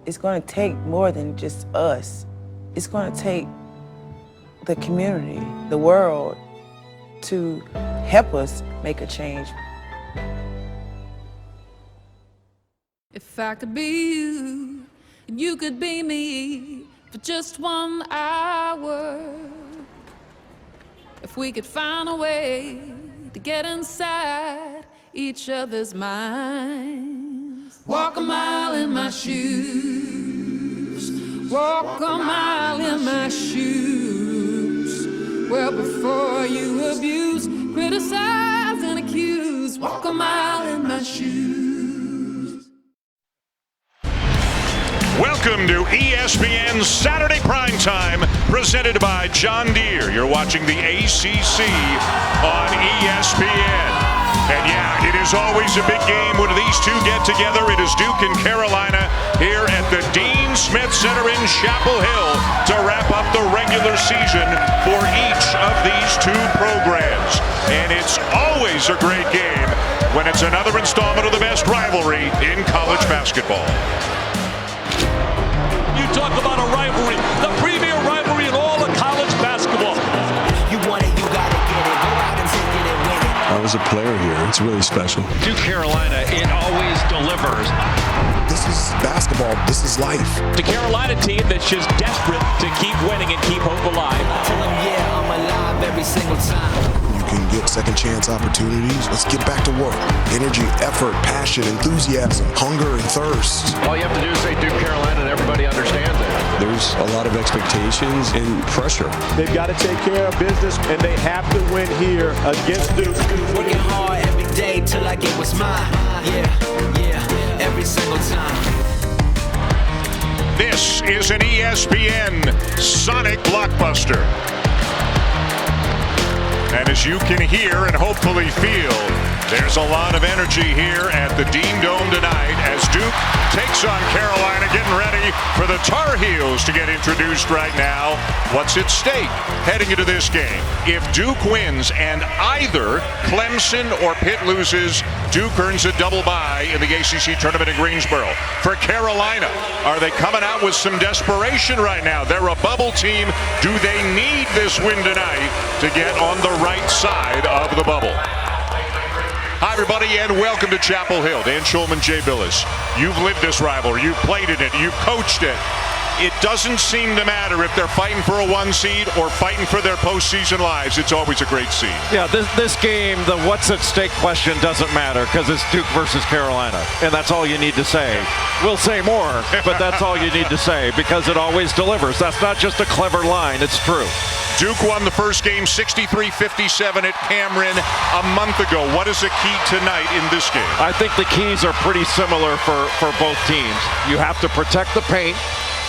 it's going to take more than just us. It's going to take the community, the world, to help us make a change. If I could be you, and you could be me for just 1 hour. If we could find a way to get inside each other's minds. Walk a mile in my shoes. Walk a mile in my shoes. Well, before you abuse, criticize, and accuse. Walk a mile in my shoes. Welcome to ESPN's Saturday Primetime, presented by John Deere. You're watching the ACC on ESPN. And yeah, it is always a big game when these two get together. It is Duke and Carolina here at the Dean Smith Center in Chapel Hill to wrap up the regular season for each of these two programs. And it's always a great game when it's another installment of the best rivalry in college basketball. You talk about a rivalry, the premier rivalry in all of college basketball. You want it, you gotta get it. Go out and take it and win it. I was a player here. It's really special. Duke Carolina, it always delivers. This is basketball. This is life. The Carolina team that's just desperate to keep winning and keep hope alive. Tell them, yeah, I'm alive every single time. You can get second chance opportunities. Let's get back to work. Energy, effort, passion, enthusiasm, hunger, and thirst. All you have to do is say Duke Carolina and everybody understands it. There's a lot of expectations and pressure. They've got to take care of business, and they have to win here against Duke. Working hard every day till I get what's mine. Yeah, every single time. This is an ESPN Sonic Blockbuster. And as you can hear and hopefully feel, there's a lot of energy here at the Dean Dome tonight as Duke takes on Carolina, getting ready for the Tar Heels to get introduced right now. What's at stake heading into this game? If Duke wins and either Clemson or Pitt loses, Duke earns a double bye in the ACC tournament in Greensboro. For Carolina, are they coming out with some desperation right now? They're a bubble team. Do they need this win tonight to get on the right side of the bubble? Hi, everybody, and welcome to Chapel Hill. Dan Schulman, Jay Billis. You've lived this rivalry. You've played in it. You've coached it. It doesn't seem to matter if they're fighting for a 1 seed or fighting for their postseason lives. It's always a great scene. Yeah, this game, the what's at stake question doesn't matter because it's Duke versus Carolina, and that's all you need to say. We'll say more, but that's all you need to say because it always delivers. That's not just a clever line. It's true. Duke won the first game 63-57 at Cameron a month ago. What is the key tonight in this game? I think the keys are pretty similar for both teams. You have to protect the paint,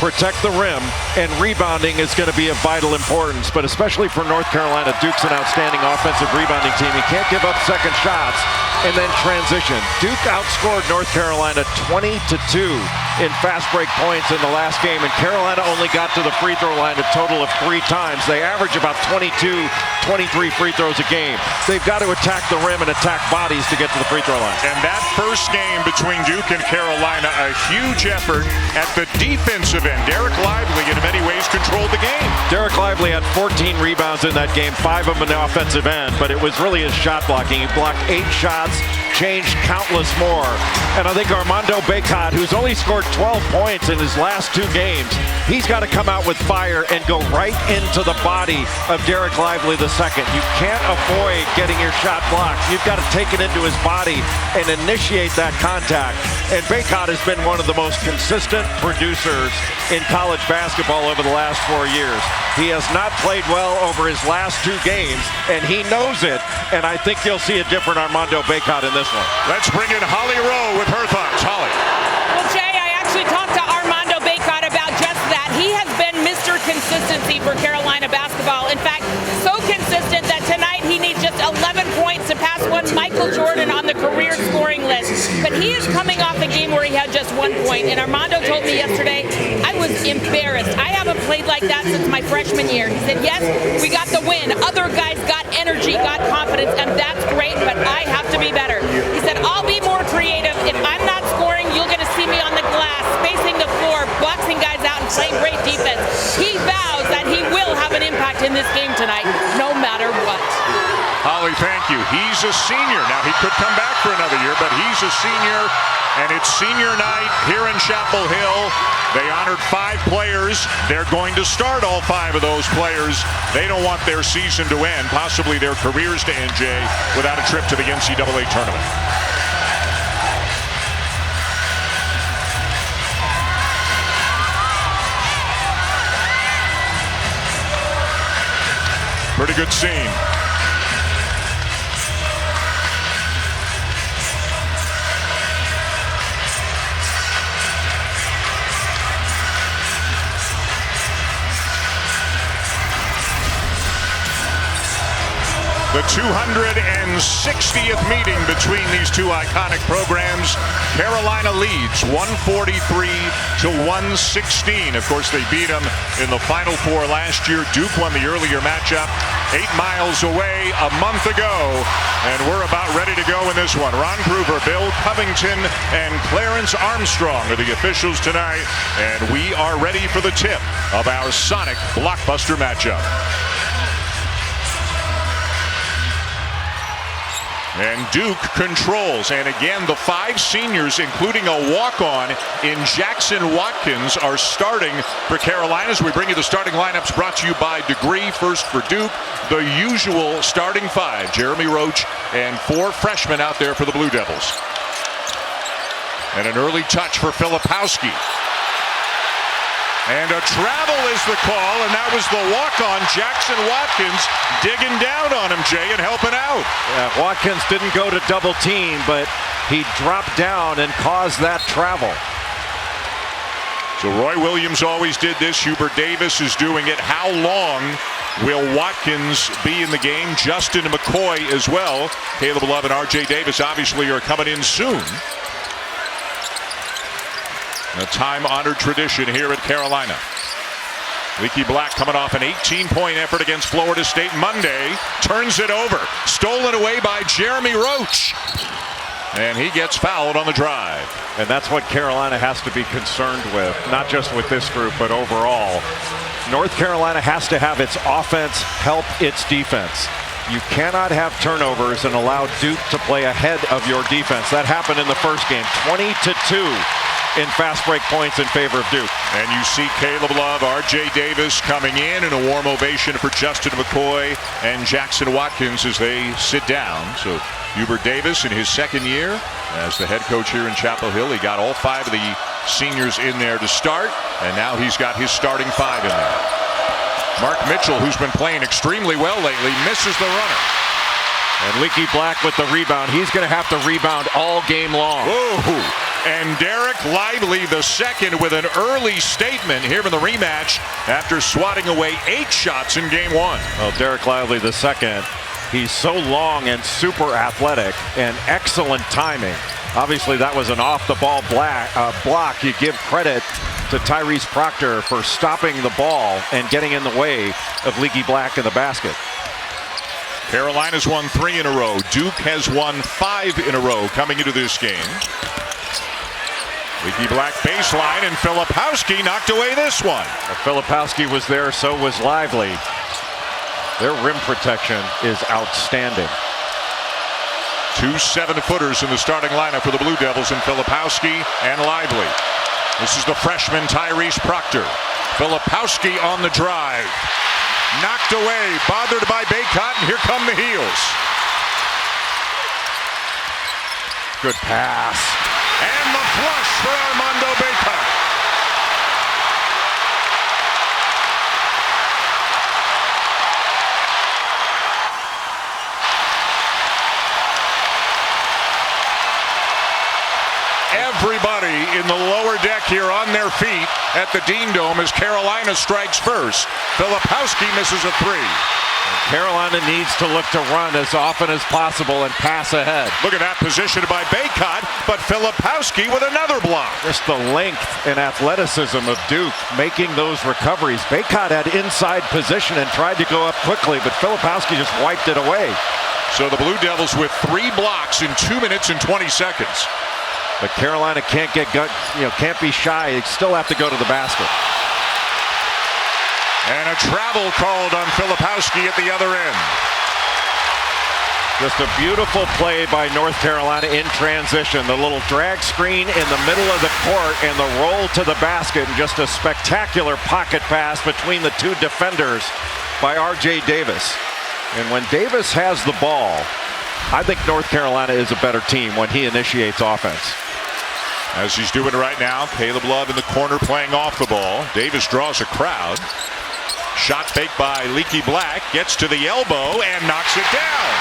protect the rim, and rebounding is going to be of vital importance, but especially for North Carolina, Duke's an outstanding offensive rebounding team. You can't give up second shots and then transition. Duke outscored North Carolina 20-2 in fast break points in the last game, and Carolina only got to the free throw line a total of 3 times. They average about 22, 23 free throws a game. They've got to attack the rim and attack bodies to get to the free throw line. And that first game between Duke and Carolina, a huge effort at the defensive end. Derek Lively, in many ways, controlled the game. Derek Lively had 14 rebounds in that game, 5 of them in the offensive end, but it was really his shot blocking. He blocked 8 shots, changed countless more. And I think Armando Bacot, who's only scored 12 points in his last 2 games, he's got to come out with fire and go right into the body of Derek Lively II. You can't avoid getting your shot blocked. You've got to take it into his body and initiate that contact. And Bacot has been one of the most consistent producers in college basketball over the last 4 years. He has not played well over his last 2 games, and he knows it. And I think you'll see a different Armando Bacot in this one. Let's bring in Holly Rowe with her thoughts. Holly. Well, Jay, I actually talked to Armando Bacot about just that. He has been Mr. Consistency for Carolina basketball. In fact, so consistent that tonight he needs just 11 points to pass one Michael Jordan on the career scoring list. But he is coming off a game where he had just 1 point. And Armando told me yesterday, I was embarrassed. I haven't played like that since my freshman year. He said, yes, we got the win. Other guys got energy, got confidence, and that's great, but I have to be better. He said, I'll be more creative. If I'm not scoring, you're going to see me on the glass, spacing the floor, He's a senior. Now, he could come back for another year, but he's a senior, and it's senior night here in Chapel Hill. They honored 5 players. They're going to start all 5 of those players. They don't want their season to end, possibly their careers to end, Jay, without a trip to the NCAA tournament. Pretty good scene. The 260th meeting between these two iconic programs. Carolina leads 143-116. Of course, they beat them in the Final Four last year. Duke won the earlier matchup 8 miles away a month ago. And we're about ready to go in this one. Ron Groover, Bill Covington, and Clarence Armstrong are the officials tonight. And we are ready for the tip of our Sonic blockbuster matchup. And Duke controls. And again, the 5 seniors, including a walk-on in Jackson Watkins, are starting for Carolina. As we bring you the starting lineups brought to you by Degree. First for Duke, the usual starting 5. Jeremy Roach and 4 freshmen out there for the Blue Devils. And an early touch for Filipowski. And a travel is the call, and that was the walk-on. Jackson Watkins digging down on him, Jay, and helping out. Yeah, Watkins didn't go to double team, but he dropped down and caused that travel. So Roy Williams always did this. Hubert Davis is doing it. How long will Watkins be in the game? Justin McCoy as well. Caleb Love and R.J. Davis obviously are coming in soon. A time-honored tradition here at Carolina. Leaky Black coming off an 18-point effort against Florida State Monday. Turns it over. Stolen away by Jeremy Roach. And he gets fouled on the drive. And that's what Carolina has to be concerned with, not just with this group, but overall. North Carolina has to have its offense help its defense. You cannot have turnovers and allow Duke to play ahead of your defense. That happened in the first game, 20-2. In fast break points in favor of Duke. And you see Caleb Love, R.J. Davis coming in, and a warm ovation for Justin McCoy and Jackson Watkins as they sit down. So Hubert Davis in his second year as the head coach here in Chapel Hill. He got all 5 of the seniors in there to start, and now he's got his starting 5 in there. Mark Mitchell, who's been playing extremely well lately, misses the runner. And Leaky Black with the rebound. He's going to have to rebound all game long. Whoa. And Derek Lively II with an early statement here in the rematch after swatting away 8 shots in game 1. Well, Derek Lively II, he's so long and super athletic and excellent timing. Obviously, that was an off-the-ball block. You give credit to Tyrese Proctor for stopping the ball and getting in the way of Leaky Black in the basket. Carolina's won 3 in a row. Duke has won 5 in a row coming into this game. Leaky Black baseline, and Filipowski knocked away this one. Filipowski was there, so was Lively. Their rim protection is outstanding. 2 7-footers in the starting lineup for the Blue Devils, and Filipowski and Lively. This is the freshman Tyrese Proctor. Filipowski on the drive. Knocked away, bothered by Bacot, and here come the heels. Good pass. And the flush for Armando Bacot. Everybody in the lower deck here on their feet at the Dean Dome as Carolina strikes first. Filipowski misses a 3. Carolina needs to look to run as often as possible and pass ahead. Look at that, positioned by Bacot, but Filipowski with another block. Just the length and athleticism of Duke making those recoveries. Bacot had inside position and tried to go up quickly, but Filipowski just wiped it away. So the Blue Devils with 3 blocks in 2 minutes and 20 seconds. But Carolina can't can't be shy. They still have to go to the basket. And a travel called on Filipowski at the other end. Just a beautiful play by North Carolina in transition. The little drag screen in the middle of the court and the roll to the basket, and just a spectacular pocket pass between the two defenders by R.J. Davis. And when Davis has the ball, I think North Carolina is a better team when he initiates offense. As he's doing right now, Caleb Love in the corner playing off the ball. Davis draws a crowd. Shot fake by Leaky Black, gets to the elbow and knocks it down.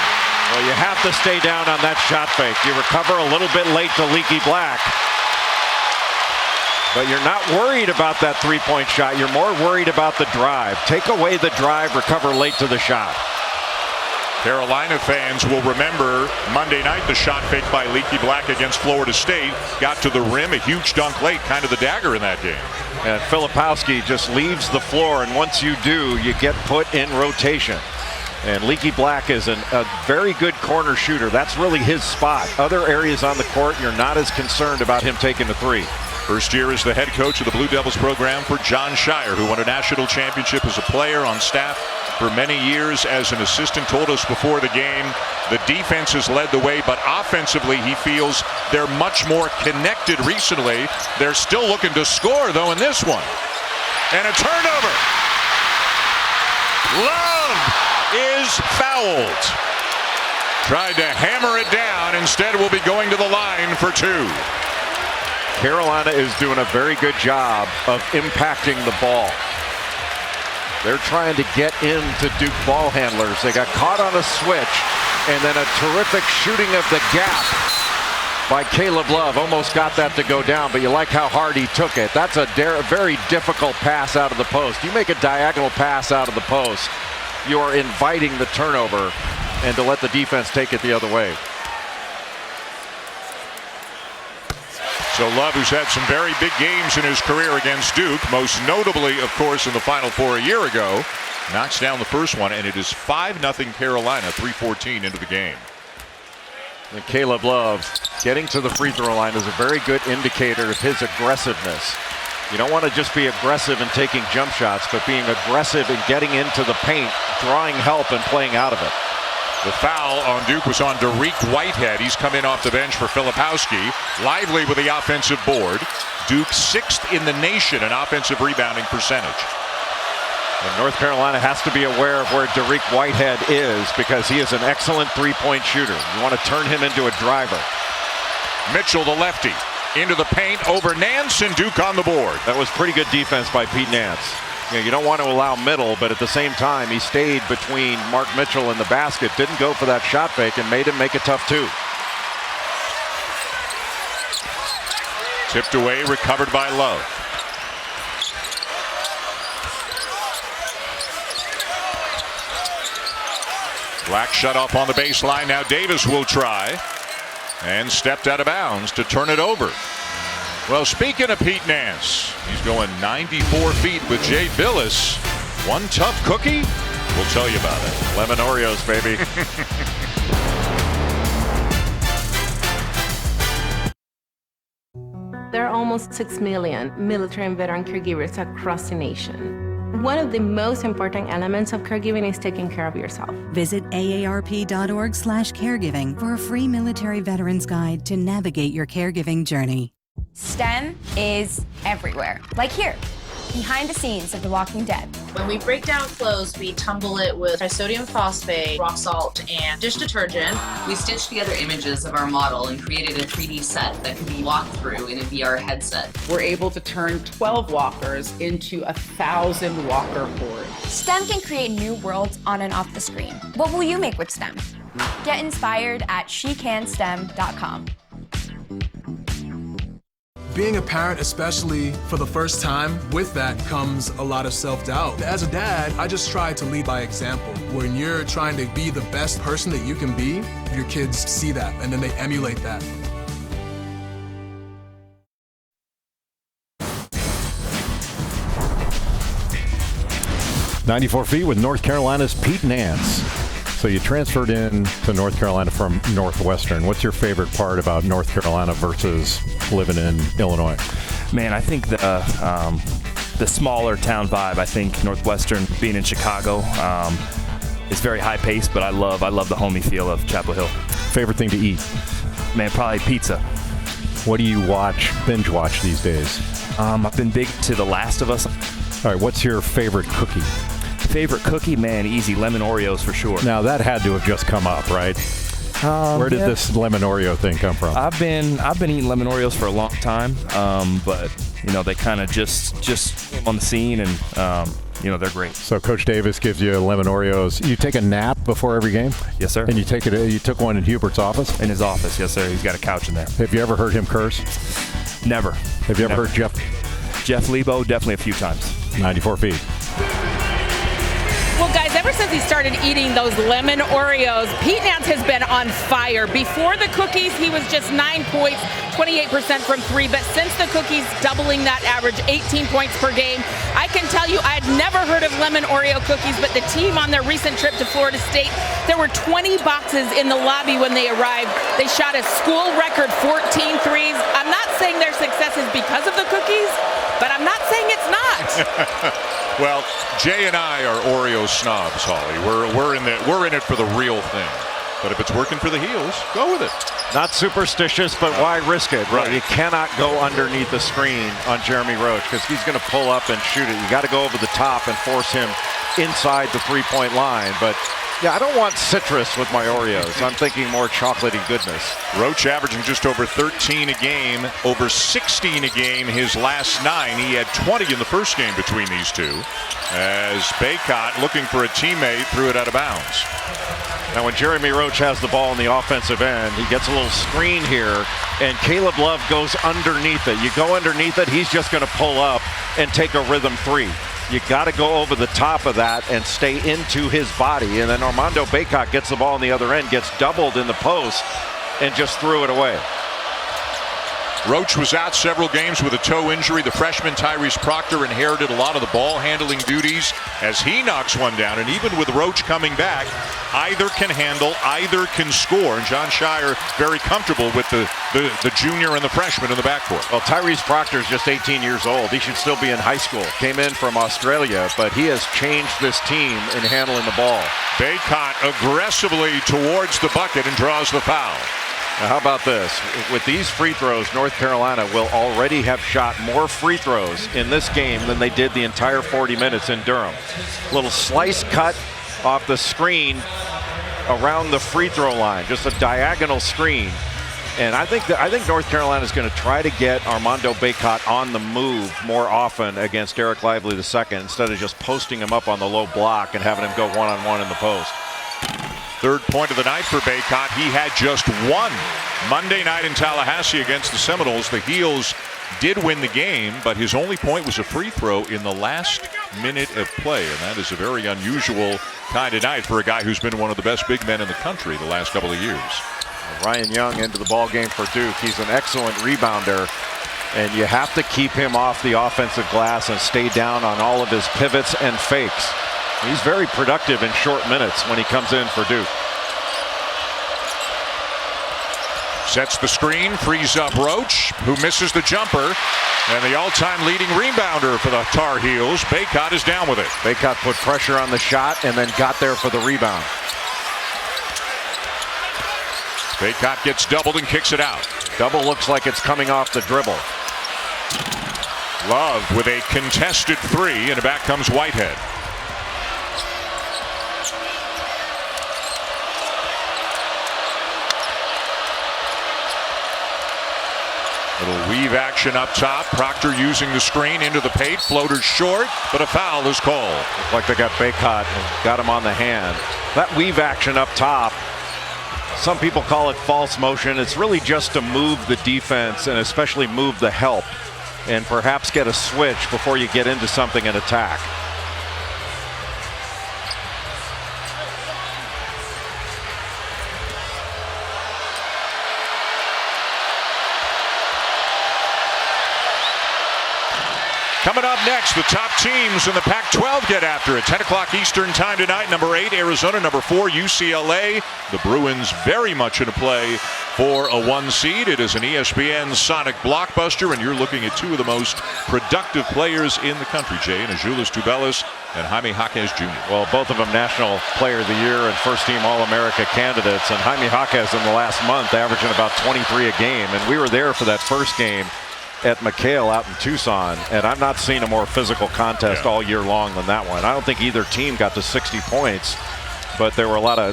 Well, you have to stay down on that shot fake. You recover a little bit late to Leaky Black, but you're not worried about that three-point shot. You're more worried about the drive. Take away the drive, recover late to the shot. Carolina fans will remember Monday night, the shot fake by Leaky Black against Florida State. Got to the rim, a huge dunk late, kind of the dagger in that game. And Filipowski just leaves the floor, and once you do, you get put in rotation. And Leaky Black is a very good corner shooter. That's really his spot. Other areas on the court, you're not as concerned about him taking the three. First year as the head coach of the Blue Devils program for John Shire, who won a national championship as a player, on staff for many years as an assistant. Told us before the game the defense has led the way, but offensively he feels they're much more connected recently. They're still looking to score, though, in this one. And a turnover. Love is fouled. Tried to hammer it down. Instead, will be going to the line for two. Carolina is doing a very good job of impacting the ball. They're trying to get into Duke ball handlers. They got caught on a switch, and then a terrific shooting of the gap by Caleb Love. Almost got that to go down, but you like how hard he took it. That's a very difficult pass out of the post. You make a diagonal pass out of the post, you're inviting the turnover, and to let the defense take it the other way. So Love, who's had some very big games in his career against Duke, most notably, of course, in the Final Four a year ago, knocks down the first one, and it is 5-0 Carolina, 3:14 into the game. And Caleb Love getting to the free throw line is a very good indicator of his aggressiveness. You don't want to just be aggressive in taking jump shots, but being aggressive in getting into the paint, drawing help, and playing out of it. The foul on Duke was on Dariq Whitehead. He's come in off the bench for Filipowski. Lively with the offensive board. Duke 6th in the nation in offensive rebounding percentage. And North Carolina has to be aware of where Dariq Whitehead is, because he is an excellent three-point shooter. You want to turn him into a driver. Mitchell, the lefty, into the paint over Nance, and Duke on the board. That was pretty good defense by Pete Nance. You don't want to allow middle, but at the same time, he stayed between Mark Mitchell and the basket, didn't go for that shot fake, and made him make it tough too. Tipped away, recovered by Love. Black shut off on the baseline. Now Davis will try, and stepped out of bounds to turn it over. Well, speaking of Pete Nance, he's going 94 feet with Jay Billis. One tough cookie? We'll tell you about it. Lemon Oreos, baby. There are almost 6 million military and veteran caregivers across the nation. One of the most important elements of caregiving is taking care of yourself. Visit aarp.org/caregiving for a free military veterans guide to navigate your caregiving journey. STEM is everywhere, like here, behind the scenes of The Walking Dead. When we break down clothes, we tumble it with disodium phosphate, rock salt, and dish detergent. We stitched together images of our model and created a 3D set that can be walked through in a VR headset. We're able to turn 12 walkers into 1,000 walker hordes. STEM can create new worlds on and off the screen. What will you make with STEM? Get inspired at SheCanSTEM.com. Being a parent, especially for the first time, with that comes a lot of self-doubt. As a dad, I just try to lead by example. When you're trying to be the best person that you can be, your kids see that and then they emulate that. "94 Feet" with North Carolina's Pete Nance. So you transferred in to North Carolina from Northwestern. What's your favorite part about North Carolina versus living in Illinois? Man, I think the smaller town vibe. I think Northwestern, being in Chicago, It's very high paced, but I love the homey feel of Chapel Hill. Favorite thing to eat? Man, probably pizza. What do you binge watch these days? I've been big to The Last of Us. All right, what's your favorite cookie? Favorite cookie? Man, easy. Lemon Oreos for sure. Now, that had to have just come up, right? Where did this lemon Oreo thing come from? I've been eating lemon Oreos for a long time, but they kind of just came on the scene, and they're great. So Coach Davis gives you lemon Oreos. You take a nap before every game? Yes, sir. And you took one in Hubert's office? In his office, yes, sir. He's got a couch in there. Have you ever heard him curse? Never. Have you ever heard Jeff Lebo? Definitely a few times. 94 feet. Well, guys, ever since he started eating those lemon Oreos, Pete Nance has been on fire. Before the cookies, he was just 9 points, 28% from 3. But since the cookies, doubling that average, 18 points per game. I can tell you, I had never heard of lemon Oreo cookies, but the team on their recent trip to Florida State, there were 20 boxes in the lobby when they arrived. They shot a school record 14 threes. I'm not saying their success is because of the cookies, but I'm not saying it's not. Well, Jay and I are Oreo snobs, Holly. We're in it for the real thing. But if it's working for the heels, go with it. Not superstitious, but why risk it? Right. You cannot go underneath the screen on Jeremy Roach because he's going to pull up and shoot it. You got to go over the top and force him inside the three-point line. But yeah, I don't want citrus with my Oreos. I'm thinking more chocolatey goodness. Roach averaging just over 13 a game, over 16 a game his last 9. He had 20 in the first game between these two. As Bacot, looking for a teammate, threw it out of bounds. Now when Jeremy Roach has the ball in the offensive end, he gets a little screen here, and Caleb Love goes underneath it. You go underneath it, he's just going to pull up and take a rhythm three. You got to go over the top of that and stay into his body. And then Armando Bacot gets the ball on the other end, gets doubled in the post, and just threw it away. Roach was out several games with a toe injury. The freshman Tyrese Proctor inherited a lot of the ball handling duties as he knocks one down. And even with Roach coming back, either can handle, either can score. And John Shire very comfortable with the junior and the freshman in the backcourt. Well, Tyrese Proctor is just 18 years old. He should still be in high school. Came in from Australia, but he has changed this team in handling the ball. Bacot aggressively towards the bucket and draws the foul. Now how about this? With these free throws, North Carolina will already have shot more free throws in this game than they did the entire 40 minutes in Durham. Little slice cut off the screen around the free throw line, just a diagonal screen. And I think North Carolina is going to try to get Armando Bacot on the move more often against Eric Lively II instead of just posting him up on the low block and having him go one-on-one in the post. Third point of the night for Bacot. He had just one Monday night in Tallahassee against the Seminoles. The Heels did win the game, but his only point was a free throw in the last minute of play. And that is a very unusual kind of night for a guy who's been one of the best big men in the country the last couple of years. Ryan Young into the ball game for Duke. He's an excellent rebounder, and you have to keep him off the offensive glass and stay down on all of his pivots and fakes. He's very productive in short minutes when he comes in for Duke. Sets the screen, frees up Roach, who misses the jumper. And the all-time leading rebounder for the Tar Heels, Bacot, is down with it. Bacot put pressure on the shot and then got there for the rebound. Bacot gets doubled and kicks it out. Double looks like it's coming off the dribble. Love with a contested three, and back comes Whitehead. Little weave action up top. Proctor using the screen into the paint. Floater short, but a foul is called. Looks like they got Bacot and got him on the hand. That weave action up top, some people call it false motion. It's really just to move the defense and especially move the help and perhaps get a switch before you get into something and attack. Coming up next, the top teams in the Pac-12 get after it. 10 o'clock Eastern time tonight. Number 8, Arizona. Number 4, UCLA. The Bruins very much in play for a 1 seed. It is an ESPN Sonic blockbuster, and you're looking at two of the most productive players in the country, Jay, and Azuolas Tubelis and Jaime Jaquez Jr. Well, both of them National Player of the Year and first-team All-America candidates. And Jaime Jaquez in the last month averaging about 23 a game. And we were there for that first game at McHale out in Tucson, and I've not seen a more physical contest all year long than that one. I don't think either team got to 60 points, but there were like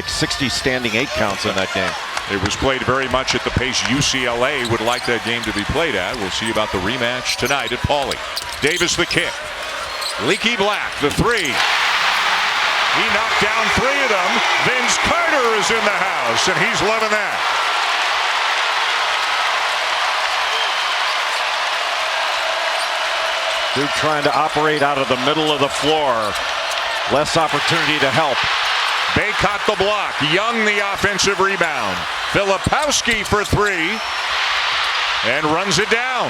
60 standing 8 counts in that game. It was played very much at the pace UCLA would like that game to be played at. We'll see about the rematch tonight at Pauley. Davis the kick. Leaky Black the three. He knocked down 3 of them. Vince Carter is in the house, and he's loving that. Duke trying to operate out of the middle of the floor. Less opportunity to help. Bacot the block. Young the offensive rebound. Filipowski for 3. And runs it down.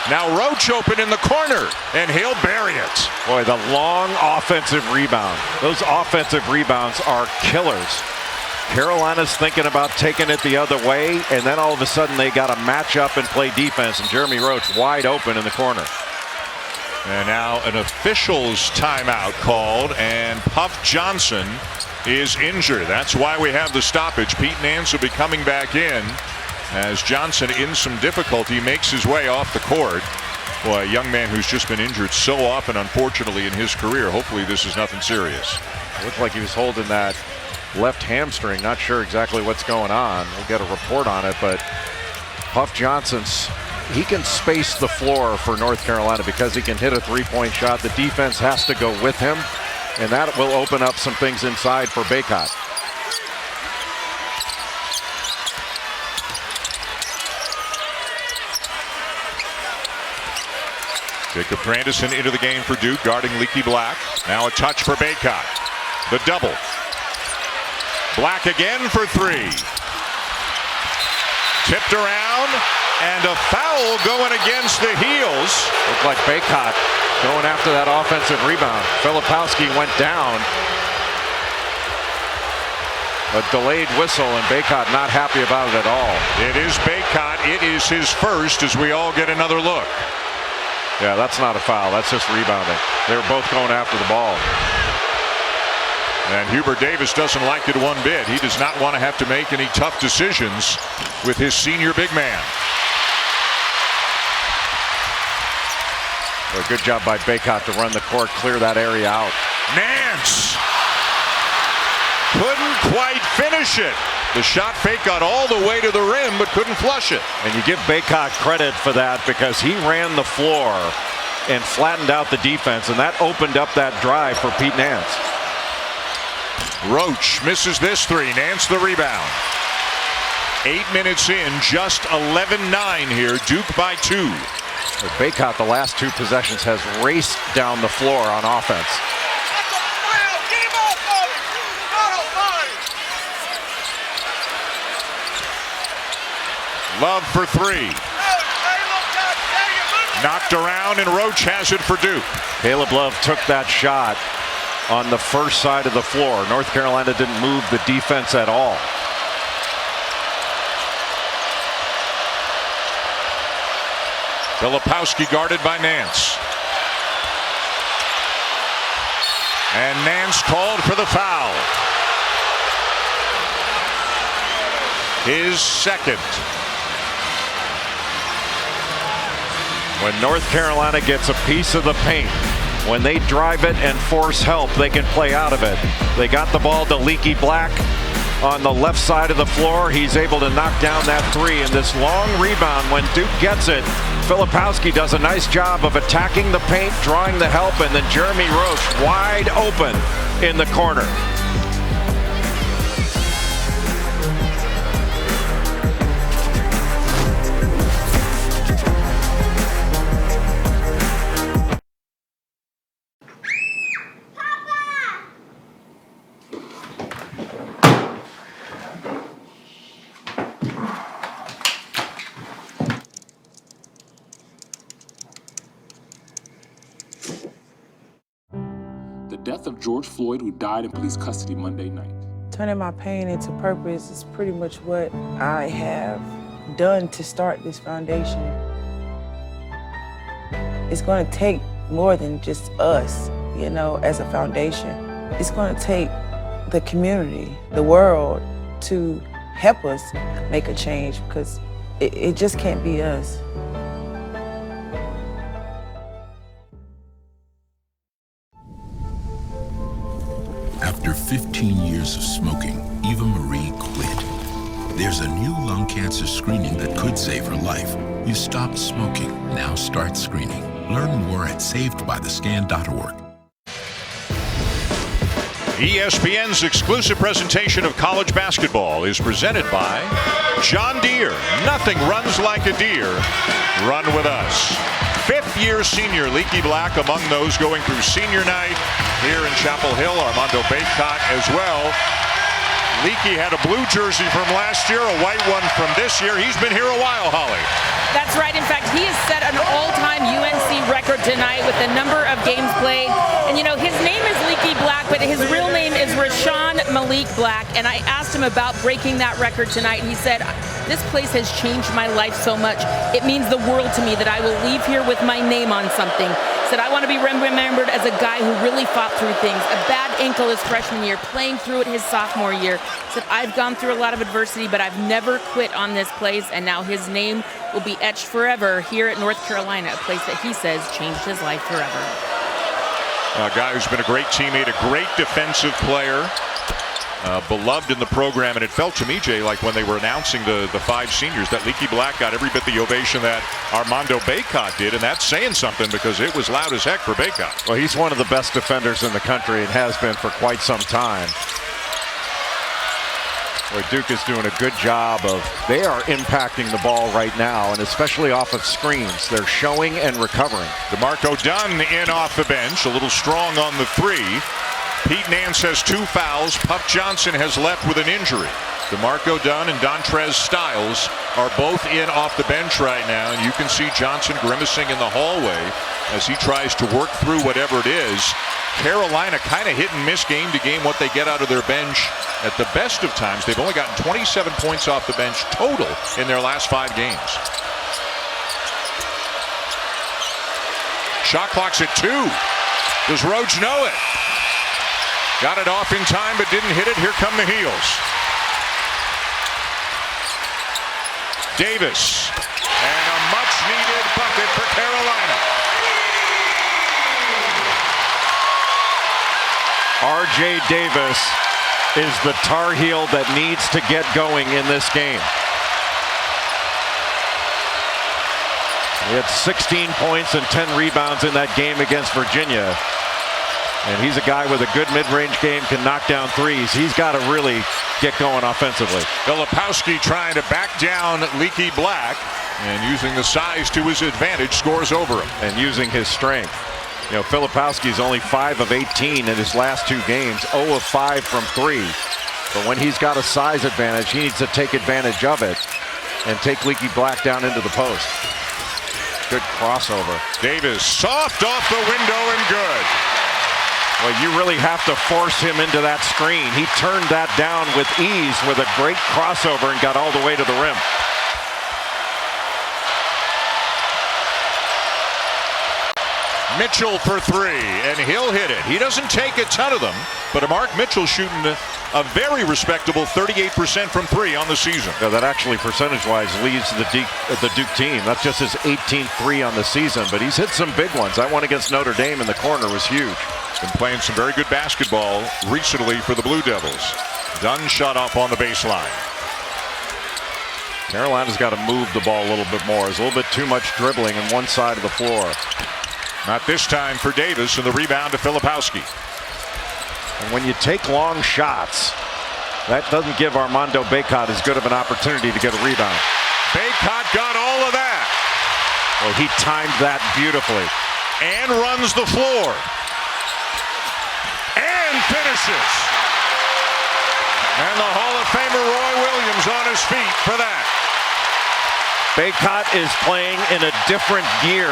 Now Roach open in the corner. And he'll bury it. Boy, the long offensive rebound. Those offensive rebounds are killers. Carolina's thinking about taking it the other way, and then all of a sudden they got to match up and play defense, and Jeremy Roach wide open in the corner. And now an official's timeout called, and Puff Johnson is injured. That's why we have the stoppage. Pete Nance will be coming back in as Johnson, in some difficulty, makes his way off the court. Boy, a young man who's just been injured so often, unfortunately, in his career. Hopefully this is nothing serious. Looked like he was holding that left hamstring. Not sure exactly what's going on. We'll get a report on it, but Puff Johnson's, he can space the floor for North Carolina because he can hit a 3-point shot. The defense has to go with him, and that will open up some things inside for Bacot. Jacob Grandison into the game for Duke, guarding Leaky Black. Now a touch for Bacot. The double. Black again for 3. Tipped around, and a foul going against the heels. Looked like Bacot going after that offensive rebound. Filipowski went down. A delayed whistle, and Bacot not happy about it at all. It is Bacot. It is his first as we all get another look. Yeah, that's not a foul. That's just rebounding. They were both going after the ball. And Hubert Davis doesn't like it one bit. He does not want to have to make any tough decisions with his senior big man. A good job by Bacot to run the court, clear that area out. Nance couldn't quite finish it. The shot fake got all the way to the rim, but couldn't flush it. And you give Bacot credit for that because he ran the floor and flattened out the defense, and that opened up that drive for Pete Nance. Roach misses this 3. Nance the rebound. 8 minutes in, just 11-9 here. Duke by 2. Bacot, the last 2 possessions, has raced down the floor on offense. Love for 3. Knocked around, and Roach has it for Duke. Caleb Love took that shot on the first side of the floor. North Carolina didn't move the defense at all. Filipowski guarded by Nance. And Nance called for the foul. His second. When North Carolina gets a piece of the paint, when they drive it and force help, they can play out of it. They got the ball to Leaky Black on the left side of the floor. He's able to knock down that 3. And this long rebound, when Duke gets it, Filipowski does a nice job of attacking the paint, drawing the help, and then Jeremy Roach wide open in the corner. The death of George Floyd, who died in police custody Monday night, Turning my pain into purpose is pretty much what I have done to start this foundation. It's going to take more than just us, you know, as a foundation. It's going to take the community, the world, to help us make a change, because it just can't be us. After 15 years of smoking, Eva Marie quit. There's a new lung cancer screening that could save her life. You stopped smoking. Now start screening. Learn more at savedbythescan.org. ESPN's exclusive presentation of college basketball is presented by John Deere. Nothing runs like a deer. Run with us. Fifth-year senior Leaky Black among those going through senior night here in Chapel Hill. Armando Bacot as well. Leaky had a blue jersey from last year, a white one from this year. He's been here a while, Holly. That's right. In fact, he has set an all-time UNC record tonight with the number of games played. And, you know, his name is Leaky Black, but his real name is Rashawn Malik Black. And I asked him about breaking that record tonight, and he said, this place has changed my life so much. It means the world to me that I will leave here with my name on something. Said, I want to be remembered as a guy who really fought through things. A bad ankle his freshman year, playing through it his sophomore year. Said, I've gone through a lot of adversity, but I've never quit on this place. And now his name will be etched forever here at North Carolina, a place that he says changed his life forever. A guy who's been a great teammate, a great defensive player. Beloved in the program, and it felt to me, Jay, like when they were announcing the five seniors, that Leaky Black got every bit the ovation that Armando Bacot did, and that's saying something because it was loud as heck for Bacot. Well, he's one of the best defenders in the country and has been for quite some time. Boy, Duke is doing a good job of, they are impacting the ball right now, and especially off of screens. They're showing and recovering. DeMarco Dunn in off the bench, a little strong on the three. Pete Nance has 2 fouls. Puff Johnson has left with an injury. DeMarco Dunn and Dontrez Styles are both in off the bench right now, and you can see Johnson grimacing in the hallway as he tries to work through whatever it is. Carolina kind of hit and miss game to game what they get out of their bench. At the best of times, they've only gotten 27 points off the bench total in their last 5 games. Shot clock's at 2. Does Rhodes know it? Got it off in time, but didn't hit it. Here come the heels. Davis. And a much-needed bucket for Carolina. R.J. Davis is the Tar Heel that needs to get going in this game. He had 16 points and 10 rebounds in that game against Virginia. And he's a guy with a good mid-range game, can knock down threes. He's got to really get going offensively. Filipowski trying to back down Leaky Black, and using the size to his advantage, scores over him. And using his strength. You know, Filipowski's only 5 of 18 in his last 2 games, 0 of 5 from 3. But when he's got a size advantage, he needs to take advantage of it and take Leaky Black down into the post. Good crossover. Davis, soft off the window and good. Well, you really have to force him into that screen. He turned that down with ease with a great crossover and got all the way to the rim. Mitchell for 3, and he'll hit it. He doesn't take a ton of them, but Mark Mitchell shooting a very respectable 38% from 3 on the season. Yeah, that actually percentage-wise leads the Duke team. That's just his 18th 3 on the season, but he's hit some big ones. That one against Notre Dame in the corner was huge. Been playing some very good basketball recently for the Blue Devils. Dunn shot off on the baseline. Carolina's got to move the ball a little bit more. There's a little bit too much dribbling on one side of the floor. Not this time for Davis, and the rebound to Filipowski. And when you take long shots, that doesn't give Armando Bacot as good of an opportunity to get a rebound. Bacot got all of that. Well, he timed that beautifully. And runs the floor. And finishes. And the Hall of Famer Roy Williams on his feet for that. Bacot is playing in a different gear,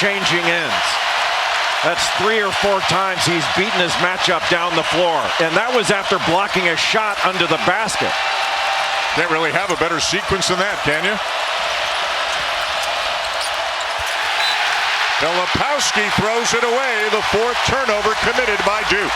changing ends. That's 3 or 4 times he's beaten his matchup down the floor. And that was after blocking a shot under the basket. Can't really have a better sequence than that, can you? Filipowski throws it away. The 4th turnover committed by Duke.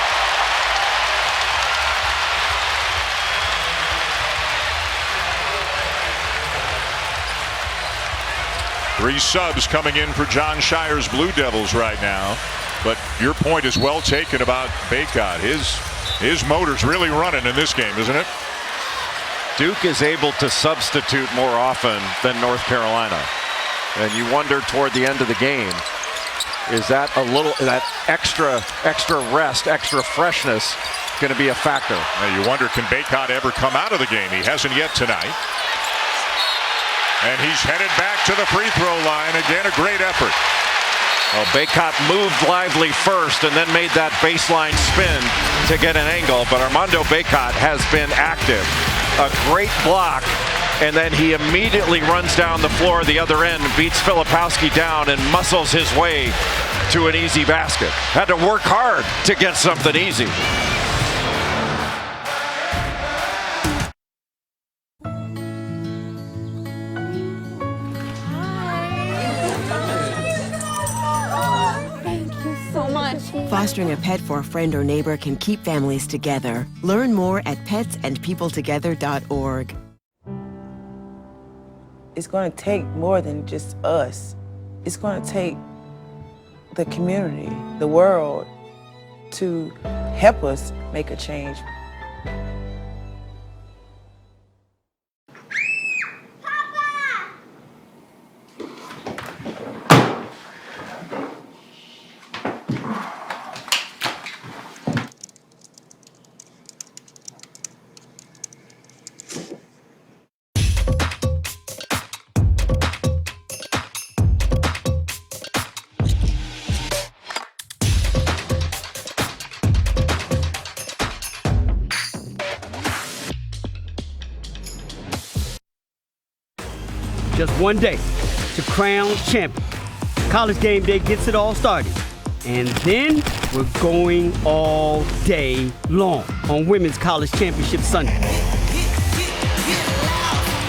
Three subs coming in for Jon Scheyer's Blue Devils right now. But your point is well taken about Bacot. His motor's really running in this game, isn't it? Duke is able to substitute more often than North Carolina. And you wonder toward the end of the game, is that that extra rest, extra freshness going to be a factor? Now you wonder, can Bacot ever come out of the game? He hasn't yet tonight. And he's headed back to the free throw line. Again, a great effort. Well, Bacot moved lively first and then made that baseline spin to get an angle. But Armando Bacot has been active. A great block. And then he immediately runs down the floor the other end, beats Filipowski down and muscles his way to an easy basket. Had to work hard to get something easy. Fostering a pet for a friend or neighbor can keep families together. Learn more at petsandpeopletogether.org. It's going to take more than just us. It's going to take the community, the world, to help us make a change. Just one day to crown champion. College Game Day gets it all started. And then we're going all day long on Women's College Championship Sunday.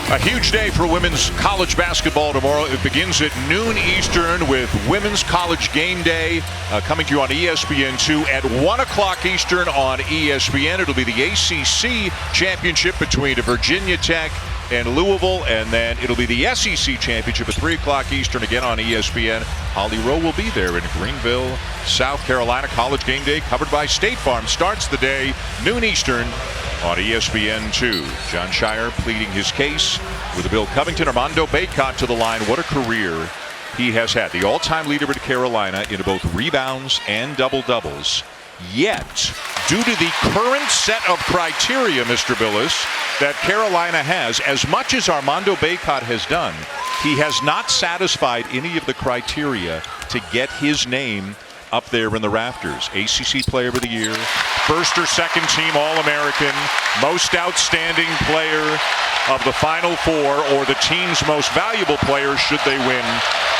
A huge day for women's college basketball tomorrow. It begins at noon Eastern with Women's College Game Day coming to you on ESPN2 at 1 o'clock Eastern on ESPN. It'll be the ACC Championship between Virginia Tech and Louisville, and then it'll be the SEC Championship at 3 o'clock Eastern again on ESPN. Holly Rowe will be there in Greenville, South Carolina. College Game Day covered by State Farm starts the day noon Eastern on ESPN2. Jon Scheyer pleading his case with Bill Covington. Armando Bacot to the line. What a career he has had. The all-time leader at Carolina in both rebounds and double-doubles. Yet, due to the current set of criteria, Mr. Billis, that Carolina has, as much as Armando Bacot has done, he has not satisfied any of the criteria to get his name up there in the rafters. ACC Player of the Year, first or second team All-American, most outstanding player of the Final Four, or the team's most valuable player should they win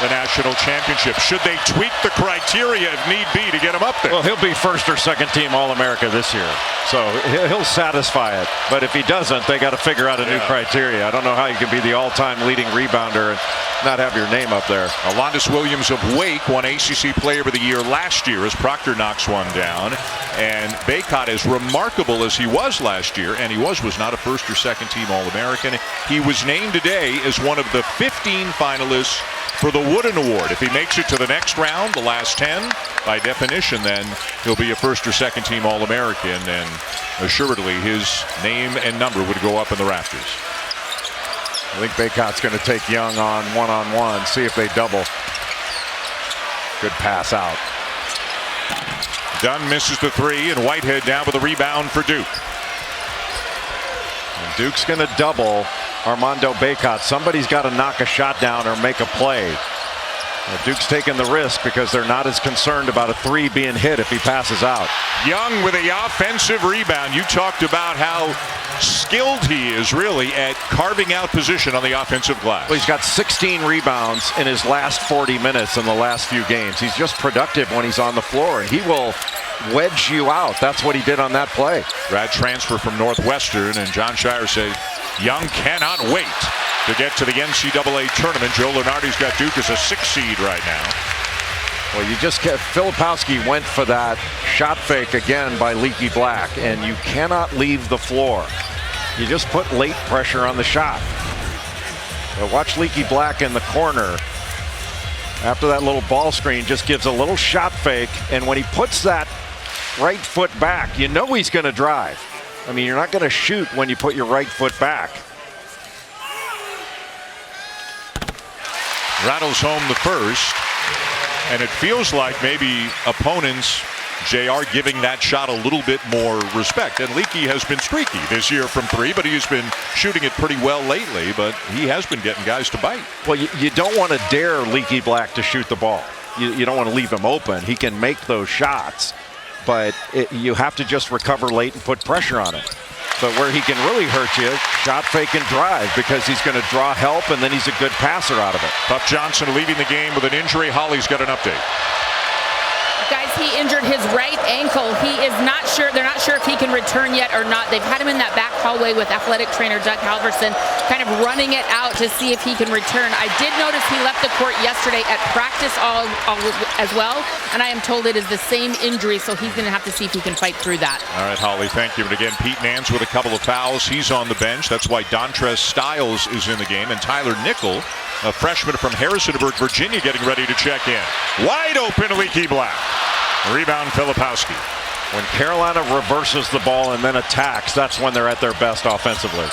the national championship. Should they tweak the criteria if need be to get him up there? Well, he'll be first or second team All-America this year, so he'll satisfy it. But if he doesn't, they got to figure out a new criteria. I don't know how you can be the all-time leading rebounder and not have your name up there. Alondes Williams of Wake won ACC Player of the Year last year as Proctor knocks one down. And Bacot, as remarkable as he was last year, and he was not a first or second team All-American, he was named today as one of the 15 finalists for the Wooden Award. If he makes it to the next round, the last 10, by definition, then he'll be a first or second team All-American, and assuredly his name and number would go up in the rafters. I think Bacot's going to take Young on one-on-one, see if they double. Good pass out. Dunn misses the three, and Whitehead down with a rebound for Duke. And Duke's going to double Armando Bacot. Somebody's got to knock a shot down or make a play. Well, Duke's taking the risk because they're not as concerned about a three being hit if he passes out. Young with the offensive rebound. You talked about how skilled he is really at carving out position on the offensive glass. Well, he's got 16 rebounds in his last 40 minutes in the last few games. He's just productive when he's on the floor, and he will wedge you out. That's what he did on that play. Grad transfer from Northwestern, and John Shire said Young cannot wait to get to the NCAA tournament. Joe Lunardi's got Duke as a 6 seed right now. Well, you just kept, Filipowski went for that shot fake again by Leaky Black, and you cannot leave the floor. You just put late pressure on the shot. But watch Leaky Black in the corner. After that little ball screen, just gives a little shot fake, and when he puts that right foot back, you know he's going to drive. I mean, you're not going to shoot when you put your right foot back. Rattles home the first. And it feels like maybe opponents, JR, giving that shot a little bit more respect. And Leaky has been streaky this year from 3, but he's been shooting it pretty well lately. But he has been getting guys to bite. Well, you don't want to dare Leaky Black to shoot the ball. You don't want to leave him open. He can make those shots, but you have to just recover late and put pressure on it. But where he can really hurt you, shot fake and drive, because he's going to draw help, and then he's a good passer out of it. Puff Johnson leaving the game with an injury. Holly's got an update. Guys, he injured his right ankle. He is not sure. They're not sure if he can return yet or not. They've had him in that back hallway with athletic trainer Doug Halverson, kind of running it out to see if he can return. I did notice he left the court yesterday at practice all as well, and I am told it is the same injury, so he's going to have to see if he can fight through that. All right, Holly, thank you. And again, Pete Nance with a couple of fouls. He's on the bench. That's why Dontrez Styles is in the game, and Tyler Nickel, a freshman from Harrisonburg, Virginia, getting ready to check in. Wide open, Leaky Black. Rebound, Filipowski. When Carolina reverses the ball and then attacks, that's when they're at their best offensively.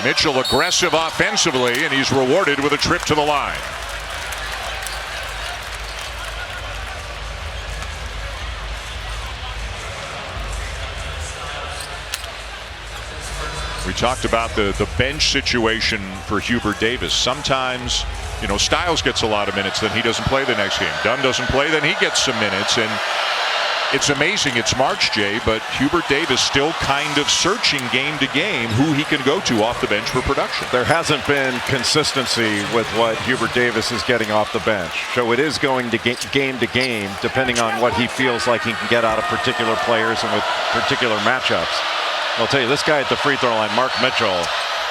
Mitchell aggressive offensively, and he's rewarded with a trip to the line. We talked about the bench situation for Hubert Davis. Sometimes, you know, Styles gets a lot of minutes, then he doesn't play the next game. Dunn doesn't play, then he gets some minutes. And it's amazing. It's March, Jay, but Hubert Davis still kind of searching game to game who he can go to off the bench for production. There hasn't been consistency with what Hubert Davis is getting off the bench. So it is going to game to game, depending on what he feels like he can get out of particular players and with particular matchups. I'll tell you, this guy at the free throw line, Mark Mitchell,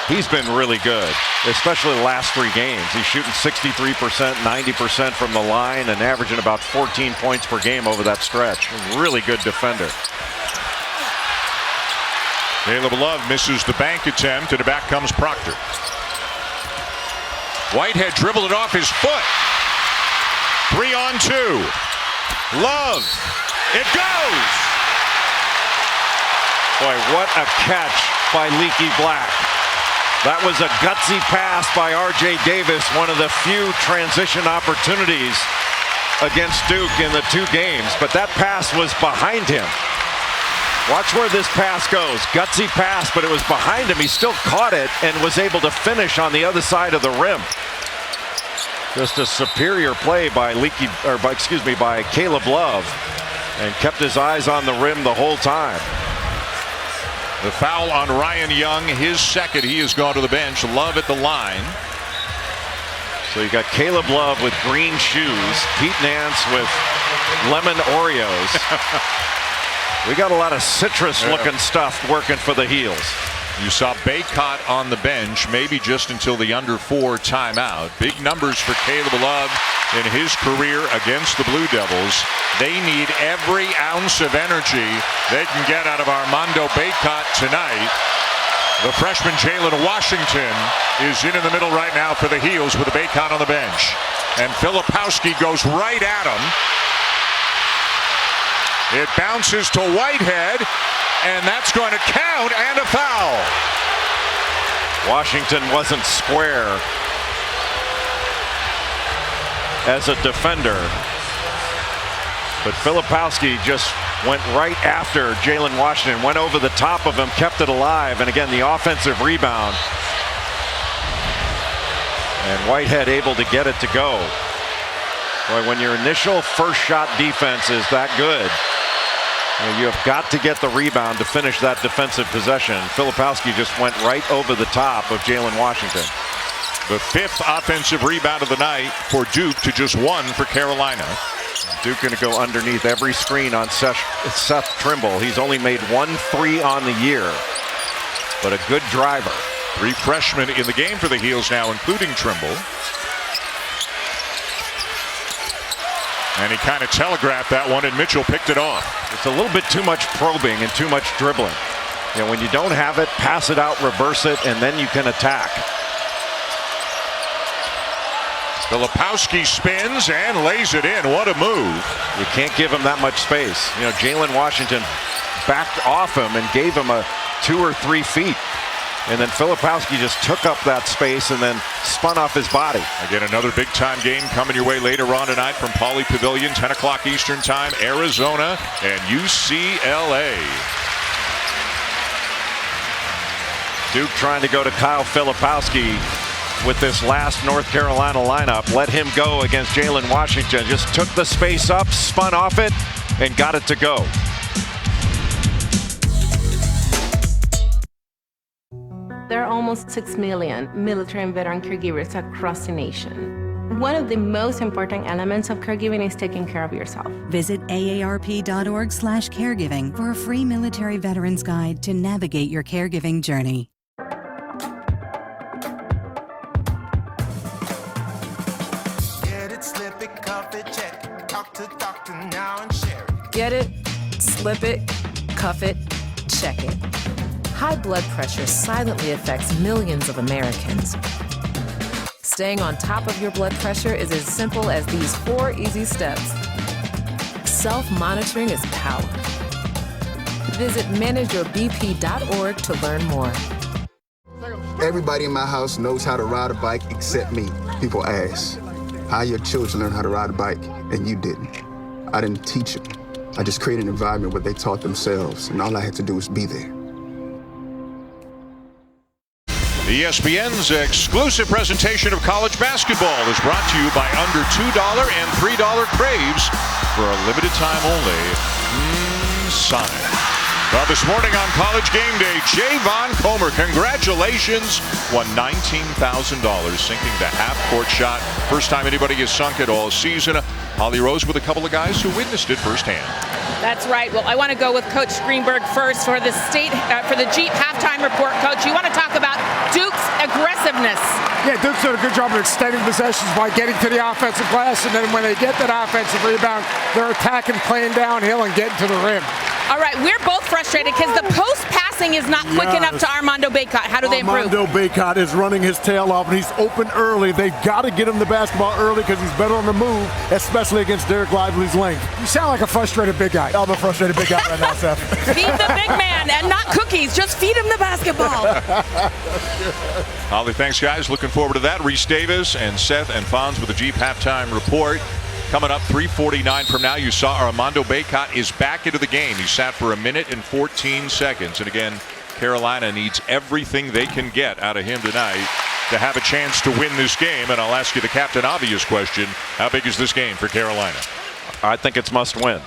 he's been really good, especially the last 3 games. He's shooting 63%, 90% from the line, and averaging about 14 points per game over that stretch. Really good defender. Caleb Love misses the bank attempt, and back comes Proctor. Whitehead dribbled it off his foot. 3-on-2. Love. It goes. Boy, what a catch by Leaky Black. That was a gutsy pass by R.J. Davis, one of the few transition opportunities against Duke in the 2 games, but that pass was behind him. Watch where this pass goes. Gutsy pass, but it was behind him. He still caught it and was able to finish on the other side of the rim. Just a superior play by by Caleb Love, and kept his eyes on the rim the whole time. The foul on Ryan Young, his second. He has gone to the bench. Love at the line. So you got Caleb Love with green shoes, Pete Nance with lemon Oreos. We got a lot of citrus-looking stuff working for the Heels. You saw Baycott on the bench, maybe just until the under 4 timeout. Big numbers for Caleb Love in his career against the Blue Devils. They need every ounce of energy they can get out of Armando Baycott tonight. The freshman Jalen Washington is in the middle right now for the Heels with Baycott on the bench. And Filipowski goes right at him. It bounces to Whitehead, and that's going to count, and a foul. Washington wasn't square as a defender, but Filipowski just went right after Jalen Washington, went over the top of him, kept it alive, and again the offensive rebound. And Whitehead able to get it to go. Boy, when your initial first shot defense is that good, You have got to get the rebound to finish that defensive possession. Filipowski just went right over the top of Jalen Washington. The 5th offensive rebound of the night for Duke to just 1 for Carolina. Duke going to go underneath every screen on Seth Trimble. He's only made 1 3 on the year, but a good driver. 3 freshmen in the game for the Heels now, including Trimble. And he kind of telegraphed that one, and Mitchell picked it off. It's a little bit too much probing and too much dribbling. You know, when you don't have it, pass it out, reverse it, and then you can attack. Filipowski spins and lays it in. What a move. You can't give him that much space. You know, Jalen Washington backed off him and gave him a 2 or 3 feet. And then Filipowski just took up that space and then spun off his body. Again, another big-time game coming your way later on tonight from Pauley Pavilion, 10 o'clock Eastern Time, Arizona and UCLA. Duke trying to go to Kyle Filipowski with this last North Carolina lineup. Let him go against Jalen Washington. Just took the space up, spun off it, and got it to go. There are almost 6 million military and veteran caregivers across the nation. One of the most important elements of caregiving is taking care of yourself. Visit aarp.org/caregiving for a free military veterans guide to navigate your caregiving journey. Get it, slip it, cuff it, check it. Talk to doctor now and share it. Get it, slip it, cuff it, check it. High blood pressure silently affects millions of Americans. Staying on top of your blood pressure is as simple as these 4 easy steps. Self-monitoring is power. Visit manageyourbp.org to learn more. Everybody in my house knows how to ride a bike except me. People ask, how your children learn how to ride a bike and you didn't? I didn't teach them. I just created an environment where they taught themselves, and all I had to do was be there. ESPN's exclusive presentation of college basketball is brought to you by under $2 and $3 Craves for a limited time only. Sonic. Well, this morning on College Game Day, Javon Comer, congratulations, won $19,000 sinking the half-court shot. First time anybody has sunk it all season. Holly Rose with a couple of guys who witnessed it firsthand. That's right. Well, I want to go with Coach Greenberg first for the for the Jeep halftime report. Coach, you want to talk about Duke's aggressiveness? Yeah, Duke's done a good job of extending possessions by getting to the offensive glass, and then when they get that offensive rebound, they're attacking, playing downhill, and getting to the rim. All right, we're both frustrated because the post passing is not quick enough to Armando Bacot. How do they improve? Armando Bacot is running his tail off, and he's open early. They've got to get him the basketball early because he's better on the move, especially against Derek Lively's length. You sound like a frustrated big guy. I'm a frustrated big guy right now, Seth. Feed the big man and not cookies. Just feed him the basketball. Holly, thanks, guys. Looking forward to that. Reese Davis and Seth and Fonz with the Jeep halftime report. Coming up 3:49 from now, you saw Armando Bacot is back into the game. He sat for 1 minute and 14 seconds. And again, Carolina needs everything they can get out of him tonight to have a chance to win this game. And I'll ask you the captain obvious question. How big is this game for Carolina? I think it's must win.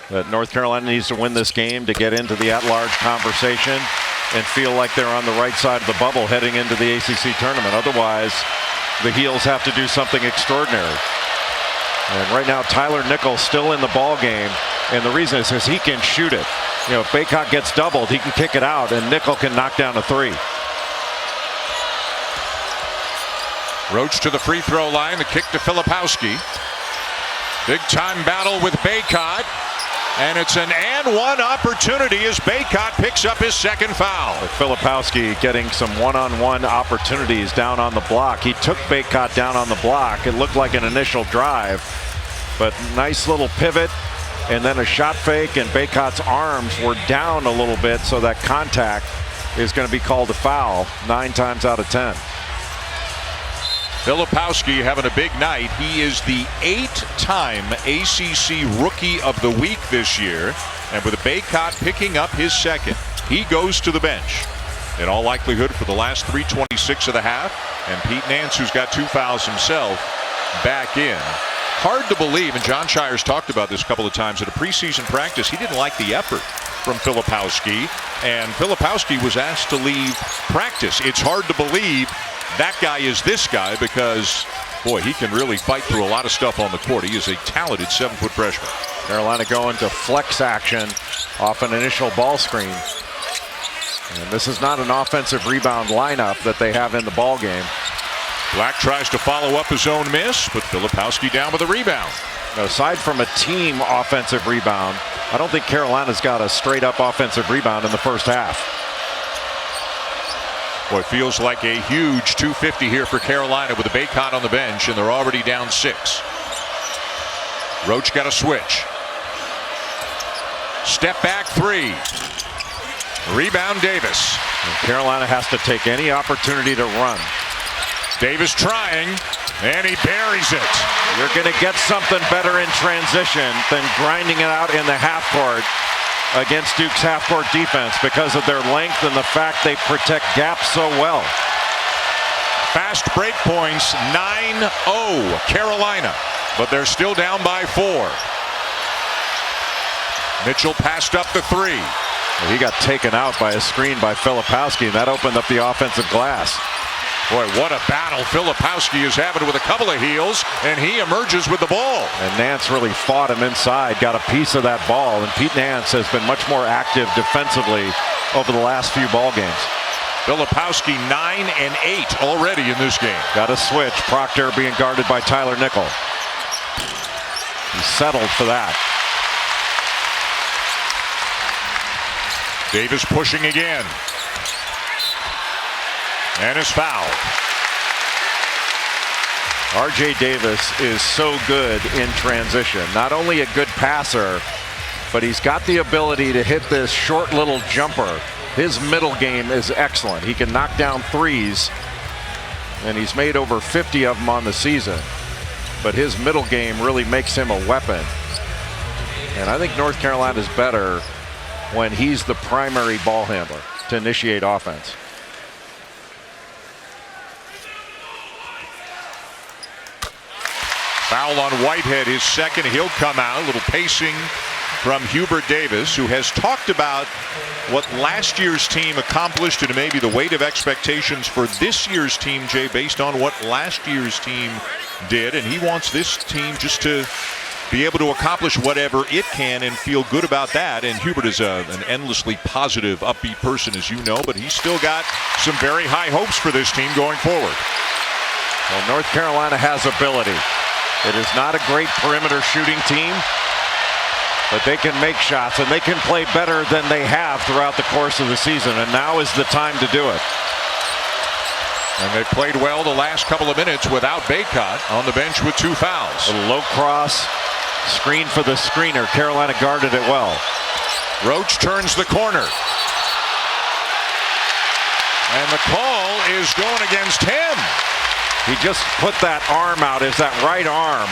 That North Carolina needs to win this game to get into the at-large conversation and feel like they're on the right side of the bubble heading into the ACC tournament. Otherwise, the Heels have to do something extraordinary. And right now, Tyler Nickel still in the ball game, and the reason is because he can shoot it. You know, if Bacot gets doubled, he can kick it out, and Nickel can knock down a 3. Roach to the free throw line, the kick to Filipowski. Big time battle with Bacot, and it's an and one opportunity as Bacot picks up his second foul. With Filipowski getting some one-on-one opportunities down on the block. He took Bacot down on the block. It looked like an initial drive, but nice little pivot and then a shot fake, and Bacot's arms were down a little bit, so that contact is going to be called a foul 9 times out of 10. Filipowski having a big night. He is the 8-time ACC Rookie of the Week this year. And with Bacot picking up his second, he goes to the bench. In all likelihood for the last 3:26 of the half. And Pete Nance, who's got 2 fouls himself, back in hard to believe, and John Shires talked about this a couple of times at a preseason practice, he didn't like the effort from Filipowski, and Filipowski was asked to leave practice. It's hard to believe that guy is this guy because, boy, he can really fight through a lot of stuff on the court. He is a talented 7-foot freshman. Carolina going to flex action off an initial ball screen. And this is not an offensive rebound lineup that they have in the ball game. Black tries to follow up his own miss, but Filipowski down with a rebound. Now, aside from a team offensive rebound, I don't think Carolina's got a straight up offensive rebound in the first half. Boy, it feels like a huge 250 here for Carolina with a Bacot on the bench, and they're already down 6. Roach got a switch. Step back 3. Rebound Davis. And Carolina has to take any opportunity to run. Davis trying, and he buries it. You're going to get something better in transition than grinding it out in the half court against Duke's half court defense because of their length and the fact they protect gaps so well. Fast break points, 9-0 Carolina, but they're still down by 4. Mitchell passed up the 3. Well, he got taken out by a screen by Filipowski, and that opened up the offensive glass. Boy, what a battle Filipowski is having with a couple of heels, and he emerges with the ball. And Nance really fought him inside, got a piece of that ball, and Pete Nance has been much more active defensively over the last few ball games. Filipowski 9 and 8 already in this game. Got a switch. Proctor being guarded by Tyler Nickel. He settled for that. Davis pushing again. And is fouled. R.J. Davis is so good in transition. Not only a good passer, but he's got the ability to hit this short little jumper. His middle game is excellent. He can knock down threes, and he's made over 50 of them on the season. But his middle game really makes him a weapon. And I think North Carolina is better when he's the primary ball handler to initiate offense. Foul on Whitehead, his second. He'll come out. A little pacing from Hubert Davis, who has talked about what last year's team accomplished and maybe the weight of expectations for this year's team, Jay, based on what last year's team did. And he wants this team just to be able to accomplish whatever it can and feel good about that. And Hubert is an endlessly positive, upbeat person, as you know, but he's still got some very high hopes for this team going forward. Well, North Carolina has ability. It is not a great perimeter shooting team, but they can make shots and they can play better than they have throughout the course of the season, and now is the time to do it. And they played well the last couple of minutes without Bacot on the bench with 2 fouls. A low cross, screen for the screener. Carolina guarded it well. Roach turns the corner. And the call is going against him. He just put that arm out, is that right arm,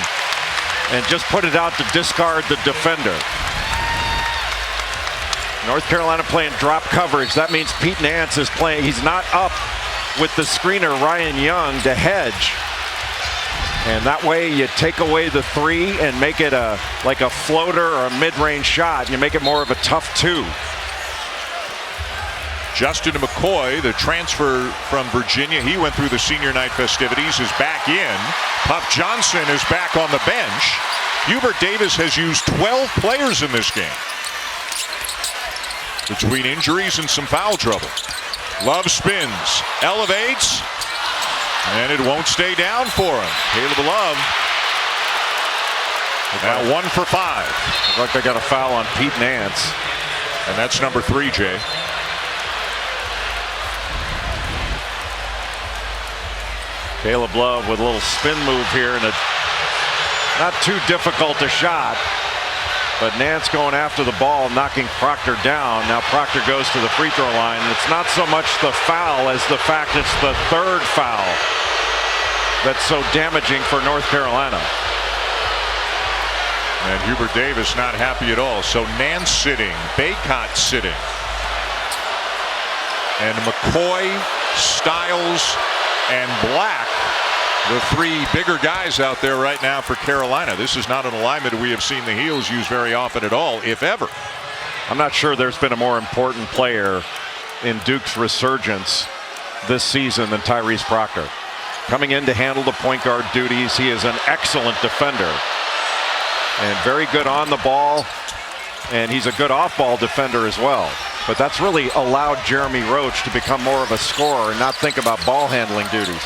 and just put it out to discard the defender. North Carolina playing drop coverage. That means Pete Nance is playing. He's not up with the screener, Ryan Young, to hedge. And that way you take away the 3 and make it like a floater or a mid-range shot. You make it more of a tough 2. Justin McCoy, the transfer from Virginia, he went through the senior night festivities, is back in. Puff Johnson is back on the bench. Hubert Davis has used 12 players in this game, between injuries and some foul trouble. Love spins, elevates, and it won't stay down for him. Caleb Love now 1 for 5. Looks like they got a foul on Pete Nance. And that's number 3, Jay. Caleb Love with a little spin move here, and a not too difficult a shot. But Nance going after the ball, knocking Proctor down. Now Proctor goes to the free throw line. It's not so much the foul as the fact it's the 3rd foul that's so damaging for North Carolina. And Hubert Davis not happy at all. So Nance sitting, Bacot sitting. And McCoy, Styles, and Black the three bigger guys out there right now for Carolina. This is not an alignment we have seen the Heels use very often at all, if ever. I'm not sure there's been a more important player in Duke's resurgence this season than Tyrese Proctor. Coming in to handle the point guard duties, he is an excellent defender and very good on the ball, and he's a good off-ball defender as well. But that's really allowed Jeremy Roach to become more of a scorer and not think about ball handling duties.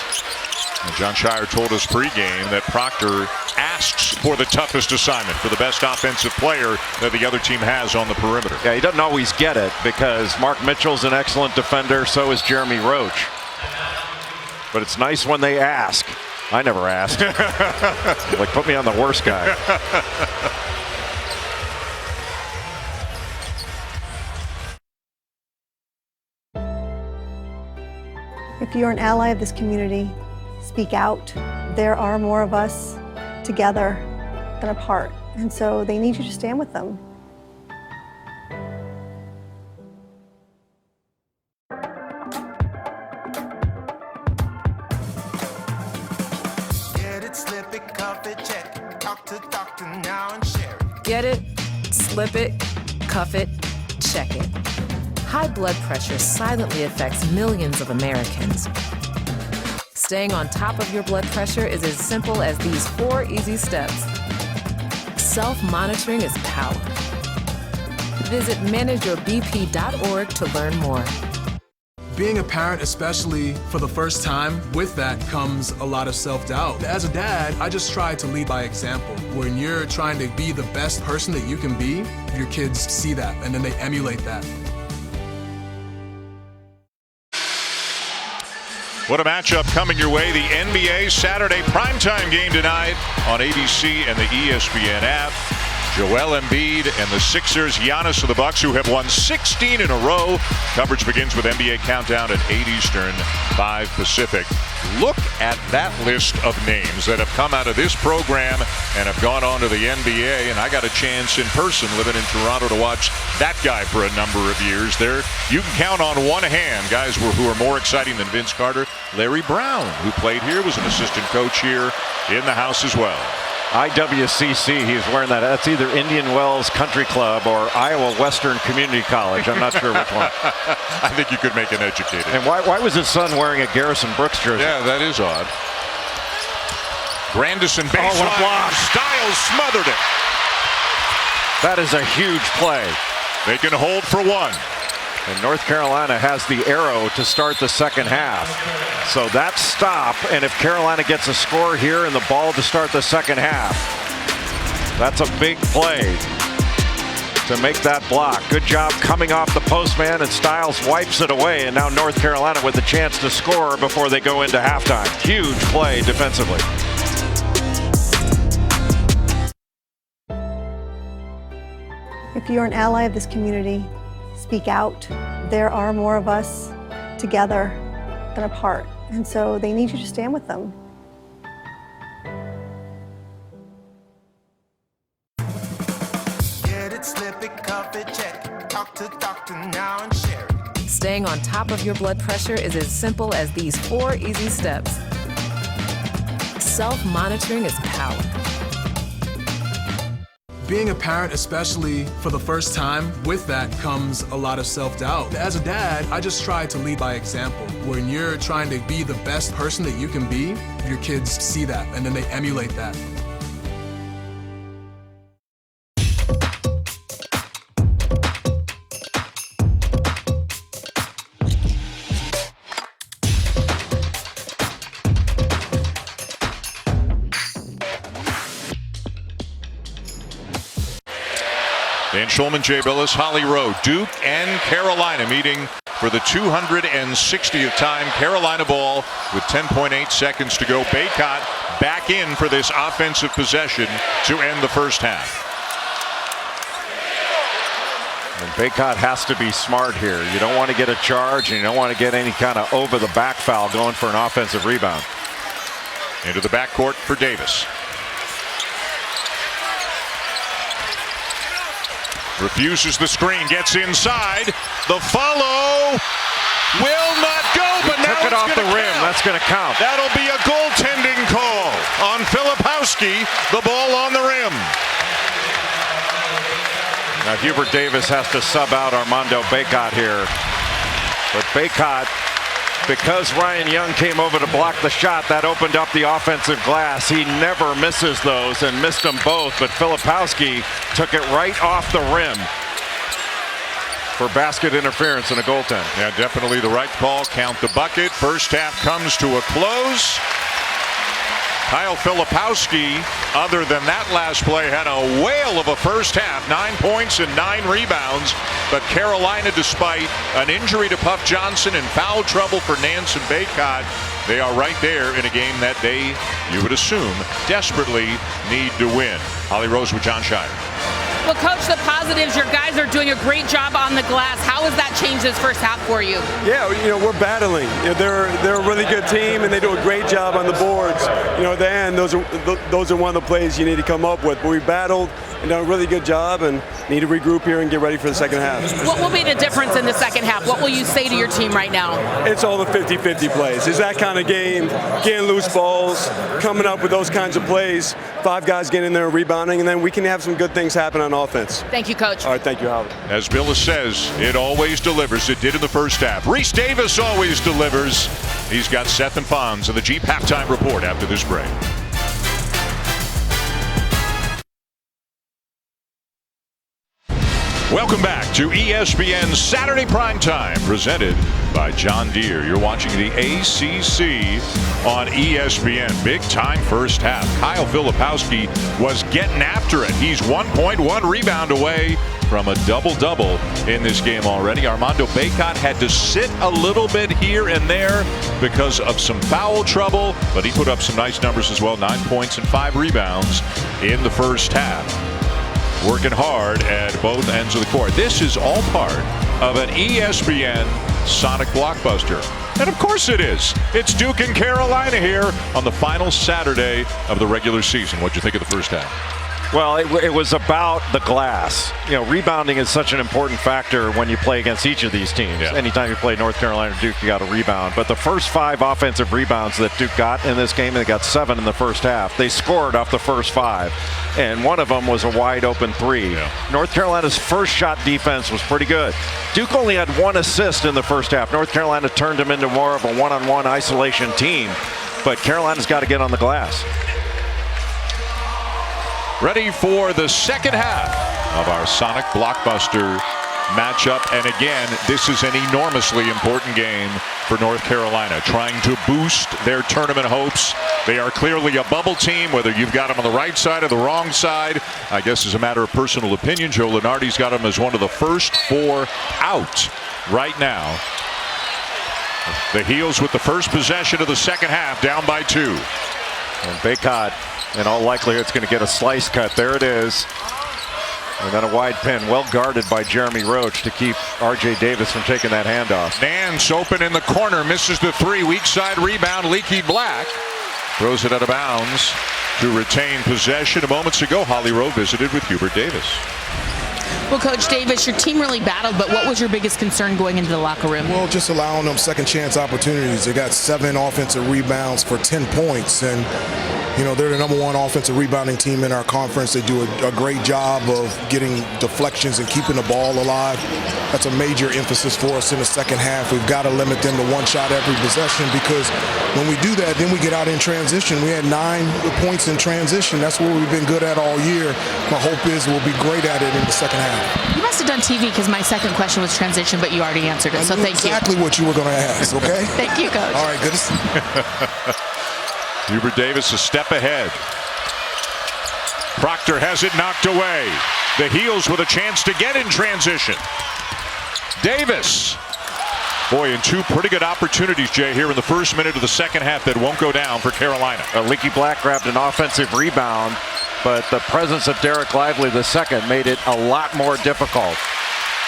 And John Shire told us pregame that Proctor asks for the toughest assignment, for the best offensive player that the other team has on the perimeter. Yeah, he doesn't always get it because Mark Mitchell's an excellent defender, so is Jeremy Roach. But it's nice when they ask. I never asked. Like, put me on the worst guy. If you're an ally of this community, speak out. There are more of us together than apart, and so they need you to stand with them. Get it, slip it, cuff it, check it. Talk to doctor now and share it. Get it, slip it, cuff it, check it. High blood pressure silently affects millions of Americans. Staying on top of your blood pressure is as simple as these 4 easy steps. Self-monitoring is power. Visit manageyourbp.org to learn more. Being a parent, especially for the first time, with that comes a lot of self-doubt. As a dad, I just try to lead by example. When you're trying to be the best person that you can be, your kids see that and then they emulate that. What a matchup coming your way. The NBA Saturday primetime game tonight on ABC and the ESPN app. Joel Embiid and the Sixers, Giannis of the Bucks, who have won 16 in a row. Coverage begins with NBA Countdown at 8 Eastern, 5 Pacific. Look at that list of names that have come out of this program and have gone on to the NBA. And I got a chance in person living in Toronto to watch that guy for a number of years. There, you can count on one hand guys who are more exciting than Vince Carter. Larry Brown, who played here, was an assistant coach here in the house as well. IWCC, he's wearing that. That's either Indian Wells Country Club or Iowa Western Community College. I'm not sure which one. I think you could make an educated. And why was his son wearing a Garrison Brooks jersey? Yeah, that is odd. Grandison baseline. What a block. Styles smothered it. That is a huge play. They can hold for one. And North Carolina has the arrow to start the second half. So that stop, and if Carolina gets a score here and the ball to start the second half, that's a big play to make that block. Good job coming off the postman, and Styles wipes it away, and now North Carolina with a chance to score before they go into halftime. Huge play defensively. If you're an ally of this community, speak out. There are more of us together than apart, and so they need you to stand with them. Get it, slip it, cuff it, check it. Talk to doctor now and share it. Staying on top of your blood pressure is as simple as these 4 easy steps. Self-monitoring is power. Being a parent, especially for the first time, with that comes a lot of self-doubt. As a dad, I just try to lead by example. When you're trying to be the best person that you can be, your kids see that and then they emulate that. Dan Schulman, Jay Billis, Holly Rowe, Duke and Carolina meeting for the 260th time. Carolina ball with 10.8 seconds to go. Bacot back in for this offensive possession to end the first half. And Bacot has to be smart here. You don't want to get a charge, and you don't want to get any kind of over-the-back foul going for an offensive rebound. Into the backcourt for Davis. Refuses the screen, gets inside. The follow will not go, but now it off the rim. That's going to count. That'll be a goaltending call on Filipowski. The ball on the rim. Now Hubert Davis has to sub out Armando Bacot here. But Bacot, because Ryan Young came over to block the shot, that opened up the offensive glass. He never misses those and missed them both, but Filipowski took it right off the rim for basket interference and a goaltend. Yeah, definitely the right call. Count the bucket. First half comes to a close. Kyle Filipowski, other than that last play, had a whale of a first half. 9 points and 9 rebounds. But Carolina, despite an injury to Puff Johnson and foul trouble for Nance and Bacot, they are right there in a game that they, you would assume, desperately need to win. Holly Rose with John Shire. Well, Coach, the positives, your guys are doing a great job on the glass. How has that changed this first half for you? Yeah, we're battling. They're a really good team, and they do a great job on the boards. At the end, those are one of the plays you need to come up with. But we battled and done a really good job, and need to regroup here and get ready for the second half. What will be the difference in the second half? What will you say to your team right now? It's all the 50-50 plays. It's that kind of game, getting loose balls, coming up with those kinds of plays. 5 guys getting in there and rebounding, and then we can have some good things happen on offense. Thank you, Coach. All right, thank you, Howard. As Billis says, it always delivers. It did in the first half. Reese Davis always delivers. He's got Seth and Fonz in the Jeep halftime report after this break. Welcome back to ESPN Saturday Primetime, presented by John Deere. You're watching the ACC on ESPN. Big time first half. Kyle Filipowski was getting after it. He's 1.1 rebound away from a double-double in this game already. Armando Bacot had to sit a little bit here and there because of some foul trouble, but he put up some nice numbers as well. 9 points and 5 rebounds in the first half. Working hard at both ends of the court. This is all part of an ESPN Sonic blockbuster. And of course it is. It's Duke and Carolina here on the final Saturday of the regular season. What'd you think of the first half? Well, it was about the glass. Rebounding is such an important factor when you play against each of these teams. Yeah. Anytime you play North Carolina or Duke, you got to rebound. But the first 5 offensive rebounds that Duke got in this game, they got 7 in the first half. They scored off the first 5. And one of them was a wide open 3. Yeah. North Carolina's first shot defense was pretty good. Duke only had 1 assist in the first half. North Carolina turned them into more of a one-on-one isolation team. But Carolina's got to get on the glass. Ready for the second half of our Sonic blockbuster matchup. And again, this is an enormously important game for North Carolina, trying to boost their tournament hopes. They are clearly a bubble team, whether you've got them on the right side or the wrong side. I guess as a matter of personal opinion, Joe Lunardi's got them as one of the first 4 out right now. The Heels with the first possession of the second half, down by 2. And Bacot, in all likelihood, it's going to get a slice cut. There it is. And then a wide pin, well guarded by Jeremy Roach to keep R.J. Davis from taking that handoff. Nance open in the corner, misses the 3. Weak side rebound, Leaky Black throws it out of bounds to retain possession. Moments ago, Holly Rowe visited with Hubert Davis. Well, Coach Davis, your team really battled, but what was your biggest concern going into the locker room? Well, just allowing them second chance opportunities. They got 7 offensive rebounds for 10 points, and they're the #1 offensive rebounding team in our conference. They do a great job of getting deflections and keeping the ball alive. That's a major emphasis for us in the second half. We've got to limit them to 1 shot every possession, because when we do that, then we get out in transition. We had 9 points in transition. That's what we've been good at all year. My hope is we'll be great at it in the second half. You must have done TV, because my second question was transition, but you already answered it, so thank you. Exactly what you were going to ask, okay? Thank you, Coach. All right, good to see you. Hubert Davis a step ahead. Proctor has it knocked away. The Heels with a chance to get in transition. Davis. Boy, and 2 pretty good opportunities, Jay, here in the first minute of the second half that won't go down for Carolina. Leaky Black grabbed an offensive rebound, but the presence of Derek Lively II made it a lot more difficult.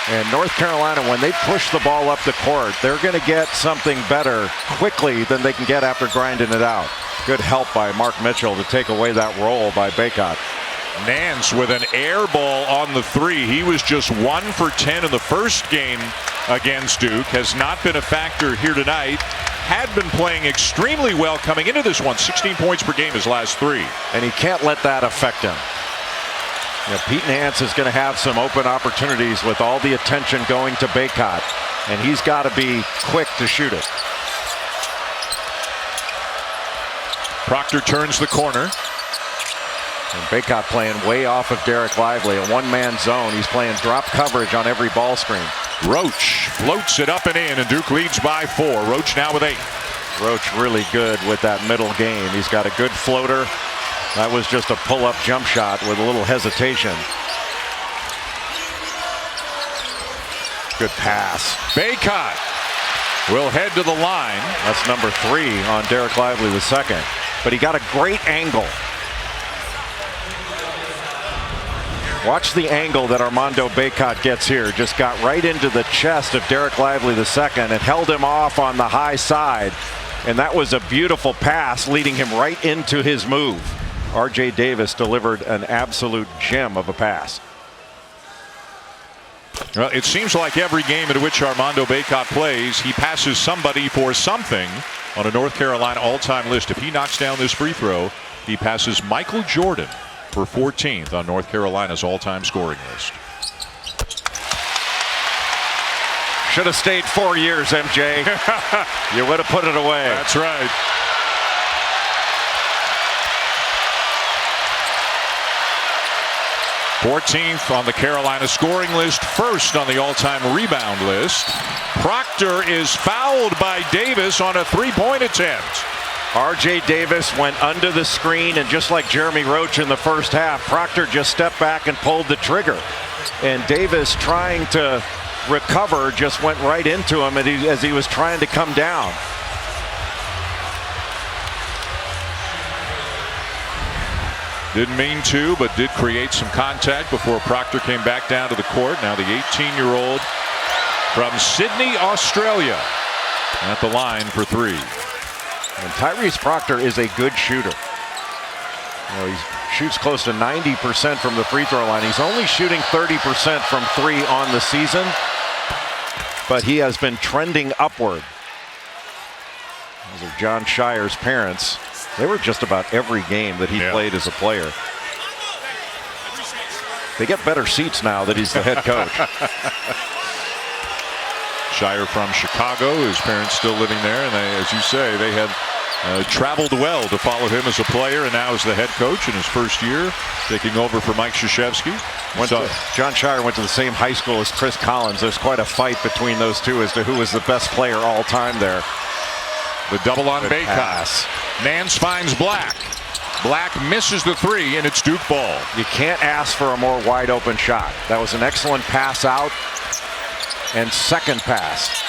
And North Carolina, when they push the ball up the court, they're going to get something better quickly than they can get after grinding it out. Good help by Mark Mitchell to take away that roll by Bacot. Nance with an air ball on the 3. He was just 1 for 10 in the first game against Duke. Has not been a factor here tonight. had been playing extremely well coming into this one. 16 points per game his last 3. And he can't let that affect him. Pete Nance is going to have some open opportunities with all the attention going to Bacot. And he's got to be quick to shoot it. Proctor turns the corner. And Bacot playing way off of Derek Lively, a one-man zone. He's playing drop coverage on every ball screen. Roach floats it up and in, and Duke leads by 4. Roach now with 8. Roach really good with that middle game. He's got a good floater. That was just a pull-up jump shot with a little hesitation. Good pass. Bacot will head to the line. That's number 3 on Derek Lively II. But he got a great angle. Watch the angle that Armando Bacot gets here. Just got right into the chest of Derek Lively II and held him off on the high side. And that was a beautiful pass leading him right into his move. R.J. Davis delivered an absolute gem of a pass. Well, it seems like every game in which Armando Bacot plays, he passes somebody for something on a North Carolina all-time list. If he knocks down this free throw, he passes Michael Jordan for 14th on North Carolina's all-time scoring list. Should have stayed 4 years, MJ. You would have put it away. That's right. '14th on the Carolina scoring list, 1st on the all-time rebound list. Proctor is fouled by Davis on a 3-point attempt. R.J. Davis went under the screen, and just like Jeremy Roach in the first half, Proctor just stepped back and pulled the trigger. And Davis, trying to recover, just went right into him as he was trying to come down. Didn't mean to, but did create some contact before Proctor came back down to the court. Now the 18-year-old from Sydney, Australia, at the line for 3. And Tyrese Proctor is a good shooter. He shoots close to 90% from the free throw line. He's only shooting 30% from 3 on the season, but he has been trending upward. Those are John Shire's parents. They were just about every game that he played as a player. They get better seats now that he's the head coach. Shire from Chicago, his parents still living there, and they, as you say, they had traveled well to follow him as a player, and now as the head coach in his first year, taking over for Mike Krzyzewski. John Shire went to the same high school as Chris Collins. There's quite a fight between those two as to who was the best player all time there. The double on Bacot. Nance finds Black. Black misses the 3, and it's Duke ball. You can't ask for a more wide open shot. That was an excellent pass out and second pass.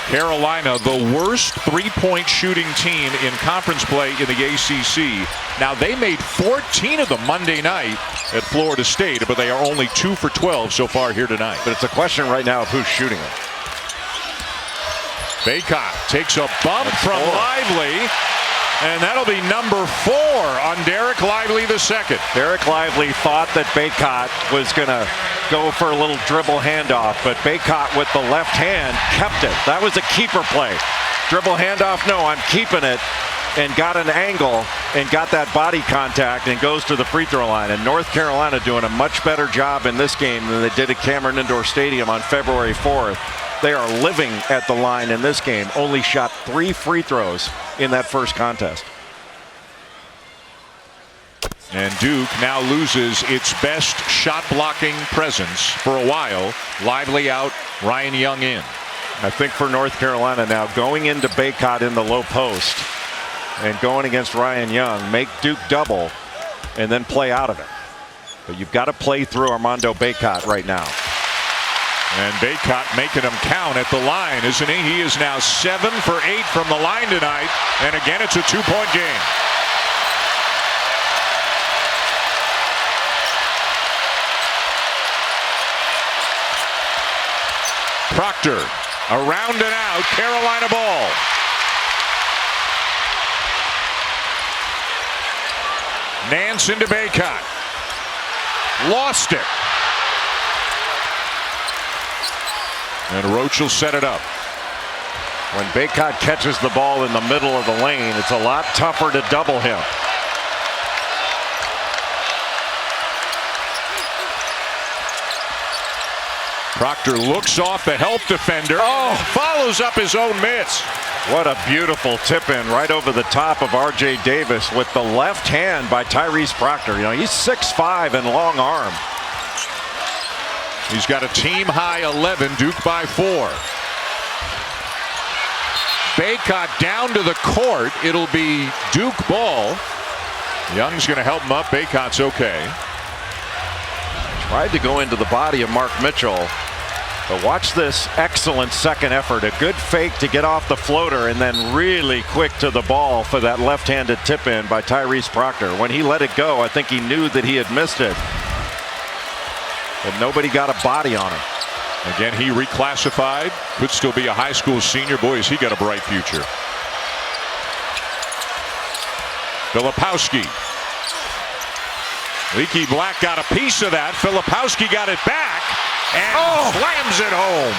Carolina, the worst three-point shooting team in conference play in the ACC. Now, they made 14 of them Monday night at Florida State, but they are only 2 for 12 so far here tonight. But it's a question right now of who's shooting it. Bacot takes a bump from Lively, and that'll be number 4 on Derek Lively II. Derek Lively thought that Bacot was going to go for a little dribble handoff, but Bacot with the left hand kept it. That was a keeper play. Dribble handoff, no, I'm keeping it, and got an angle and got that body contact and goes to the free throw line. And North Carolina doing a much better job in this game than they did at Cameron Indoor Stadium on February 4th. They are living at the line in this game. Only shot 3 free throws in that first contest. And Duke now loses its best shot blocking presence for a while. Lively out, Ryan Young in. I think for North Carolina now, going into Bacot in the low post and going against Ryan Young, make Duke double and then play out of it. But you've got to play through Armando Bacot right now. And Bacot making him count at the line, isn't he? He is now 7 for 8 from the line tonight. And again, it's a 2-point game. Proctor, around and out, Carolina ball. Nance into Bacot. Lost it. And Roach will set it up. When Bacot catches the ball in the middle of the lane, it's a lot tougher to double him. Proctor looks off the help defender. Oh, follows up his own miss. What a beautiful tip in right over the top of R.J. Davis with the left hand by Tyrese Proctor. You know, he's 6'5" and long arm. He's got a team high 11, Duke by 4. Bacot down to the court. It'll be Duke ball. Young's going to help him up. Bacot's okay. Tried to go into the body of Mark Mitchell. But watch this excellent second effort. A good fake to get off the floater and then really quick to the ball for that left-handed tip in by Tyrese Proctor. When he let it go, I think he knew that he had missed it. But nobody got a body on him. Again, he reclassified. Could still be a high school senior. Boy, has he got a bright future. Filipowski. Leaky Black got a piece of that. Filipowski got it back and slams it home.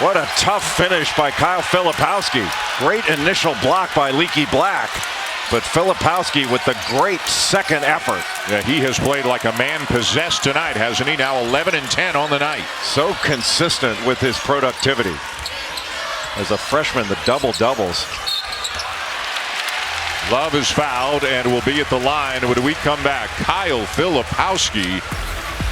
What a tough finish by Kyle Filipowski. Great initial block by Leaky Black. But Filipowski with the great second effort. Yeah, he has played like a man possessed tonight, hasn't he? Now 11 and 10 on the night. So consistent with his productivity. As a freshman, the double-doubles. Love is fouled and will be at the line when we come back. Kyle Filipowski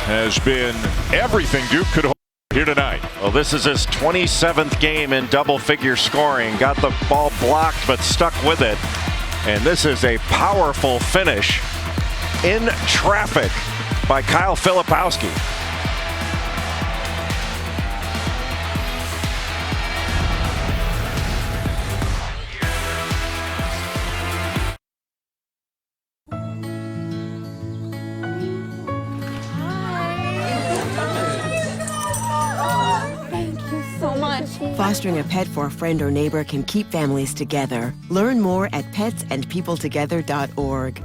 has been everything Duke could hope here tonight. Well, this is his 27th game in double-figure scoring. Got the ball blocked but stuck with it. And this is a powerful finish in traffic by Kyle Filipowski. Fostering a pet for a friend or neighbor can keep families together. Learn more at petsandpeopletogether.org.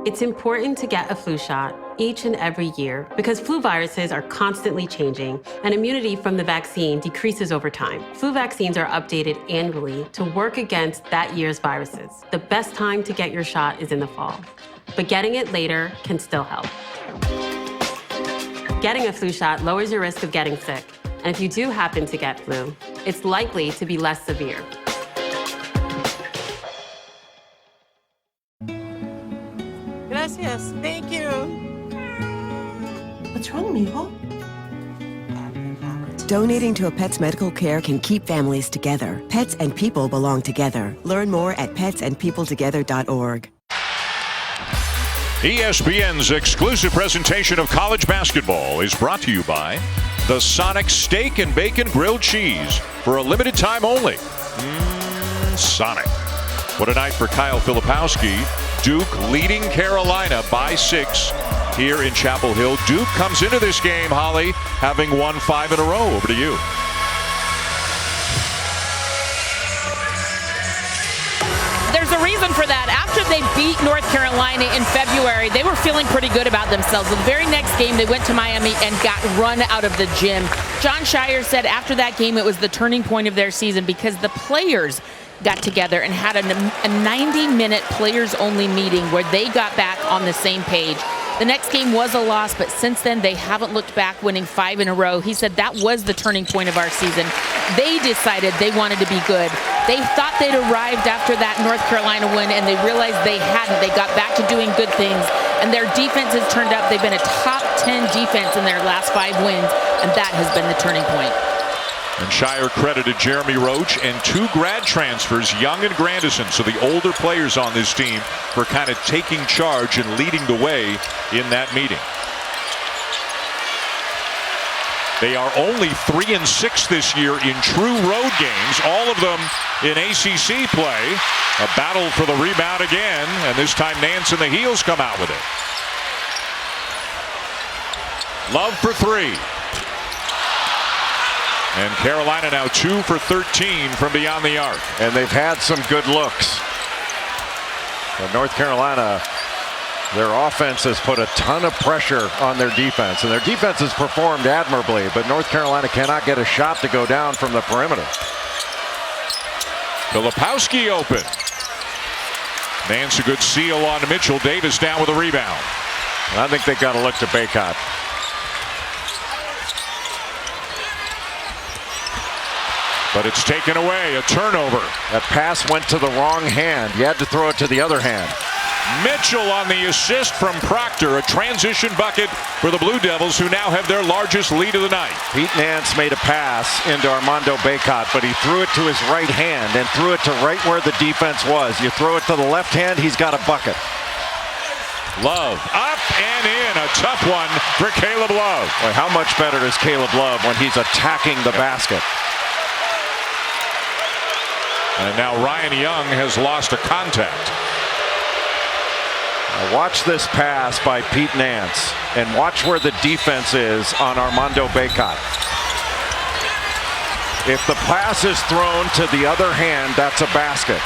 It's important to get a flu shot each and every year because flu viruses are constantly changing and immunity from the vaccine decreases over time. Flu vaccines are updated annually to work against that year's viruses. The best time to get your shot is in the fall, but getting it later can still help. Getting a flu shot lowers your risk of getting sick. And if you do happen to get flu, it's likely to be less severe. Gracias. Thank you. What's wrong, mijo? Donating to a pet's medical care can keep families together. Pets and people belong together. Learn more at petsandpeopletogether.org. ESPN's exclusive presentation of college basketball is brought to you by the Sonic Steak and Bacon Grilled Cheese for a limited time only. Sonic. What a night for Kyle Filipowski. Duke leading Carolina by 6 here in Chapel Hill. Duke comes into this game, Holly, having won 5 in a row. Over to you. There's a reason for that. After they beat North Carolina in February, they were feeling pretty good about themselves. The very next game, they went to Miami and got run out of the gym. Jon Scheyer said after that game, it was the turning point of their season because the players got together and had a 90-minute players-only meeting where they got back on the same page. The next game was a loss, but since then they haven't looked back, winning 5 in a row. He said that was the turning point of our season. They decided they wanted to be good. They thought they'd arrived after that North Carolina win, and they realized they hadn't. They got back to doing good things, and their defense has turned up. They've been a top 10 defense in their last 5 wins, and that has been the turning point. And Scheyer credited Jeremy Roach and 2 grad transfers, Young and Grandison, so the older players on this team, for kind of taking charge and leading the way in that meeting. They are only 3-6 this year in true road games, all of them in ACC play. A battle for the rebound again, and this time Nance and the Heels come out with it. Love for 3. And Carolina now 2 for 13 from beyond the arc. And they've had some good looks. But North Carolina Their offense has put a ton of pressure on their defense, and their defense has performed admirably, but North Carolina cannot get a shot to go down from the perimeter. Filipowski open. Nance a good seal on Mitchell. Davis down with a rebound. And I think they've got to look to Bacot. But it's taken away, a turnover. That pass went to the wrong hand. You had to throw it to the other hand. Mitchell on the assist from Proctor, a transition bucket for the Blue Devils, who now have their largest lead of the night. Pete Nance made a pass into Armando Bacot, but he threw it to his right hand and threw it to right where the defense was. You throw it to the left hand, he's got a bucket. Love up and in, a tough one for Caleb Love. Boy, how much better is Caleb Love when he's attacking the basket? And now Ryan Young has lost a contact. Now watch this pass by Pete Nance and watch where the defense is on Armando Bacot. If the pass is thrown to the other hand, that's a basket.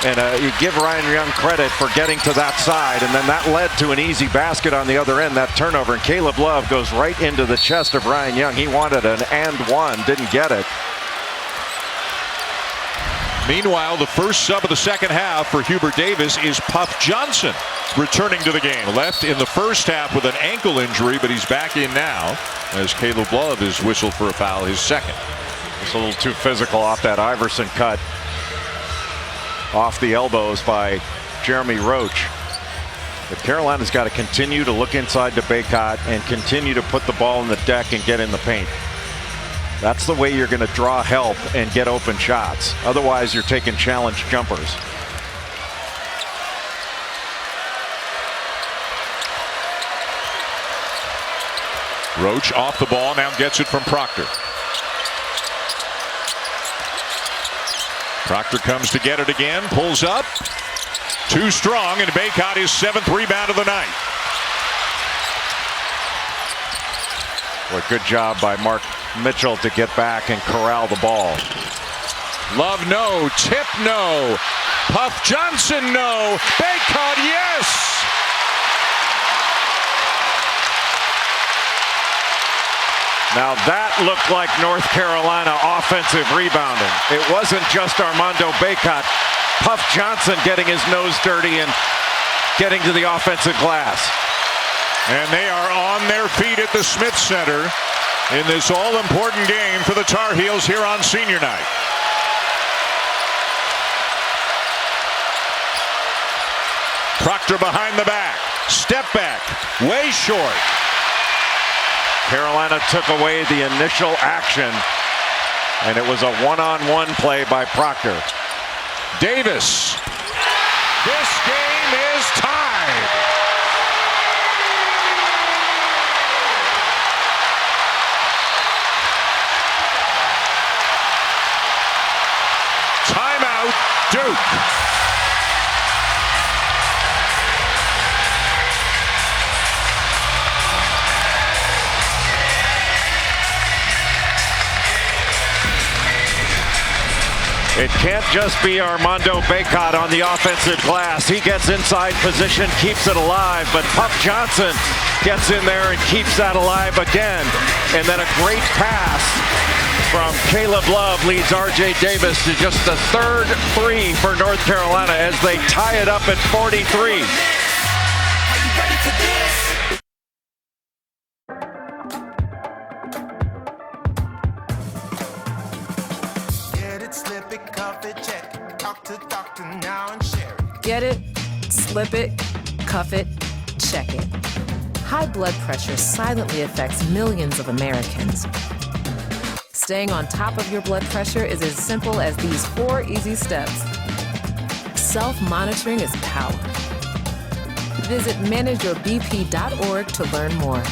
And you give Ryan Young credit for getting to that side, and then that led to an easy basket on the other end, that turnover. And Caleb Love goes right into the chest of Ryan Young. He wanted an and one, didn't get it. Meanwhile, the first sub of the second half for Hubert Davis is Puff Johnson, returning to the game. Left in the first half with an ankle injury, but he's back in now as Caleb Love is whistled for a foul, his second. It's a little too physical off that Iverson cut. Off the elbows by Jeremy Roach. But Carolina's got to continue to look inside to Bacot and continue to put the ball in the deck and get in the paint. That's the way you're going to draw help and get open shots. Otherwise, you're taking challenge jumpers. Roach off the ball, now gets it from Proctor. Proctor comes to get it again, pulls up. Too strong, and Bacot his 7th rebound of the night. Well, good job by Mark Mitchell to get back and corral the ball. Love no, tip no, Puff Johnson no, Bacot yes! Now that looked like North Carolina offensive rebounding. It wasn't just Armando Bacot. Puff Johnson getting his nose dirty and getting to the offensive glass. And they are on their feet at the Smith Center in this all-important game for the Tar Heels here on senior night. Proctor behind the back. Step back. Way short. Carolina took away the initial action, and it was a one-on-one play by Proctor. Davis. This game is tied. Timeout, Duke. It can't just be Armando Bacot on the offensive glass. He gets inside position, keeps it alive, but Puff Johnson gets in there and keeps that alive again. And then a great pass from Caleb Love leads R.J. Davis to just the 3rd three for North Carolina as they tie it up at 43. Get it, slip it, cuff it, check it. High blood pressure silently affects millions of Americans. Staying on top of your blood pressure is as simple as these 4 easy steps. Self-monitoring is power. Visit manageyourbp.org to learn more.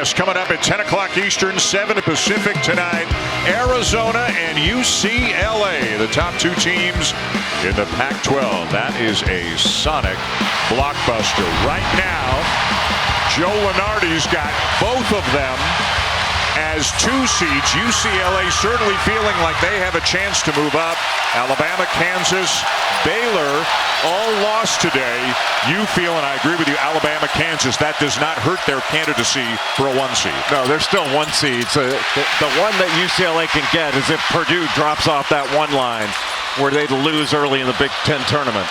West coming up at 10 o'clock Eastern, 7 Pacific tonight. Arizona and UCLA, the top two teams in the Pac-12. That is a sonic blockbuster. Right now, Joe Lunardi's got both of them as 2 seeds. UCLA certainly feeling like they have a chance to move up. Alabama, Kansas, Baylor all lost today. You feel, and I agree with you, Alabama, Kansas, that does not hurt their candidacy for a 1 seed. No, they're still 1 seed. So the one that UCLA can get is if Purdue drops off that 1 line where they'd lose early in the Big Ten tournament.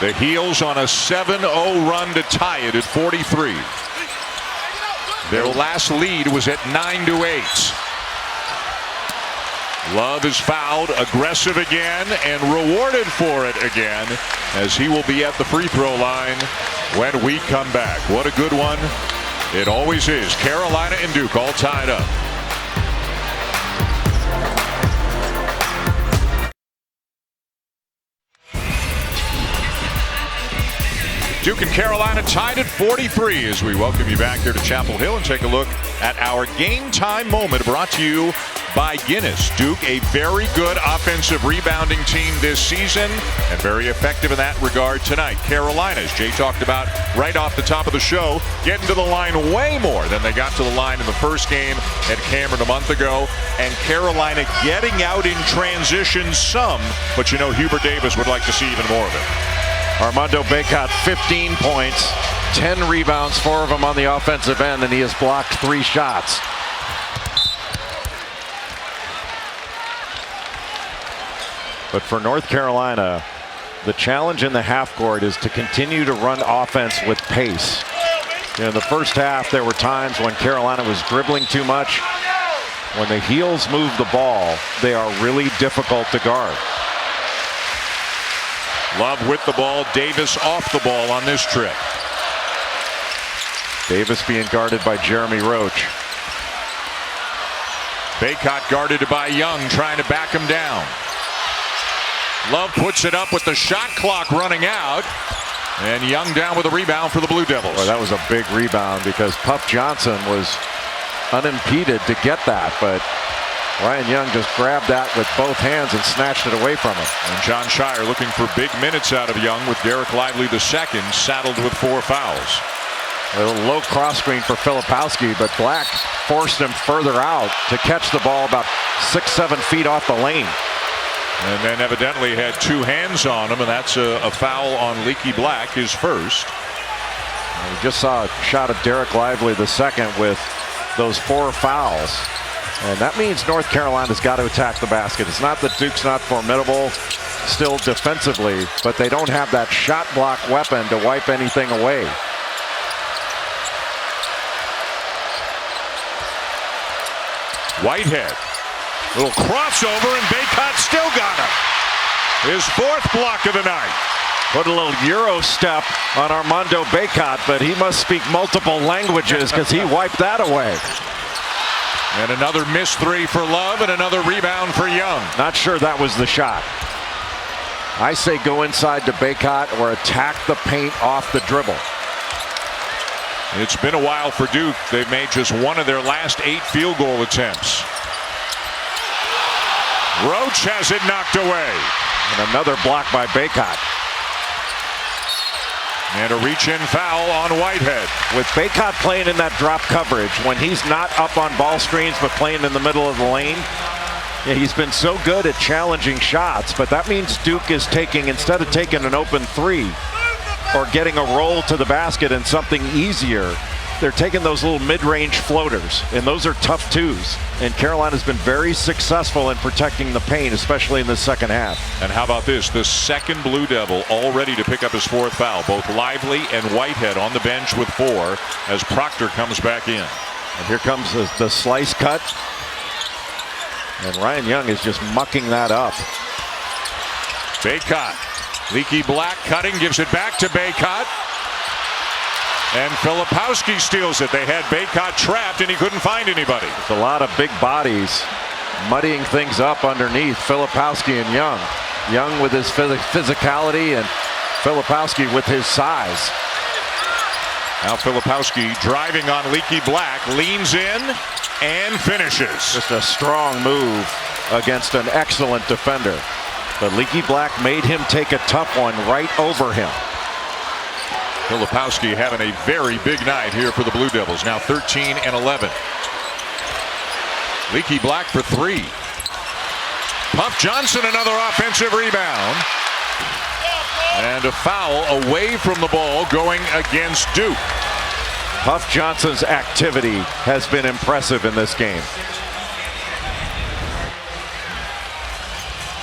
The Heels on a 7-0 run to tie it at 43. Their last lead was at 9-8. Love is fouled, aggressive again, and rewarded for it again, as he will be at the free throw line when we come back. What a good one it always is. Carolina and Duke all tied up. Duke and Carolina tied at 43 as we welcome you back here to Chapel Hill and take a look at our game time moment brought to you by Guinness. Duke, a very good offensive rebounding team this season and very effective in that regard tonight. Carolina, as Jay talked about right off the top of the show, getting to the line way more than they got to the line in the first game at Cameron a month ago. And Carolina getting out in transition some, but you know Hubert Davis would like to see even more of it. Armando Bacot, 15 points, 10 rebounds, 4 of them on the offensive end, and he has blocked 3 shots. But for North Carolina, the challenge in the half court is to continue to run offense with pace. In the first half, there were times when Carolina was dribbling too much. When the Heels move the ball, they are really difficult to guard. Love with the ball, Davis off the ball on this trip. Davis being guarded by Jeremy Roach. Bacot guarded by Young, trying to back him down. Love puts it up with the shot clock running out. And Young down with a rebound for the Blue Devils. Well, that was a big rebound because Puff Johnson was unimpeded to get that, but Ryan Young just grabbed that with both hands and snatched it away from him. And John Shire looking for big minutes out of Young with Derek Lively II saddled with 4 fouls. A little low cross screen for Filipowski, but Black forced him further out to catch the ball about 6-7 feet off the lane. And then evidently had 2 hands on him, and that's a foul on Leaky Black, his first. And we just saw a shot of Derek Lively II with those 4 fouls. And that means North Carolina's got to attack the basket. It's not that Duke's not formidable still defensively, but they don't have that shot block weapon to wipe anything away. Whitehead, little crossover, and Bacot still got him. His 4th block of the night. Put a little Euro step on Armando Bacot, but he must speak multiple languages because he wiped that away. And another missed 3 for Love and another rebound for Young. Not sure that was the shot. I say go inside to Bacot or attack the paint off the dribble. It's been a while for Duke. They've made just 1 of their last 8 field goal attempts. Roach has it knocked away. And another block by Bacot. And a reach-in foul on Whitehead. With Bacot playing in that drop coverage, when he's not up on ball screens but playing in the middle of the lane, he's been so good at challenging shots, but that means Duke is taking, instead of taking an open 3 or getting a roll to the basket and something easier, they're taking those little mid-range floaters, and those are tough 2s. And Carolina's been very successful in protecting the paint, especially in the second half. And how about this? The second Blue Devil all ready to pick up his 4th foul. Both Lively and Whitehead on the bench with 4 as Proctor comes back in. And here comes the slice cut. And Ryan Young is just mucking that up. Bacot. Leaky Black cutting, gives it back to Bacot. And Filipowski steals it. They had Bacot trapped and he couldn't find anybody. It's a lot of big bodies muddying things up underneath Filipowski and Young. Young with his physicality and Filipowski with his size. Now Filipowski driving on Leaky Black, leans in and finishes. Just a strong move against an excellent defender. But Leaky Black made him take a tough one right over him. Filipowski having a very big night here for the Blue Devils. Now 13 and 11. Leaky Black for 3. Puff Johnson, another offensive rebound. And a foul away from the ball going against Duke. Puff Johnson's activity has been impressive in this game.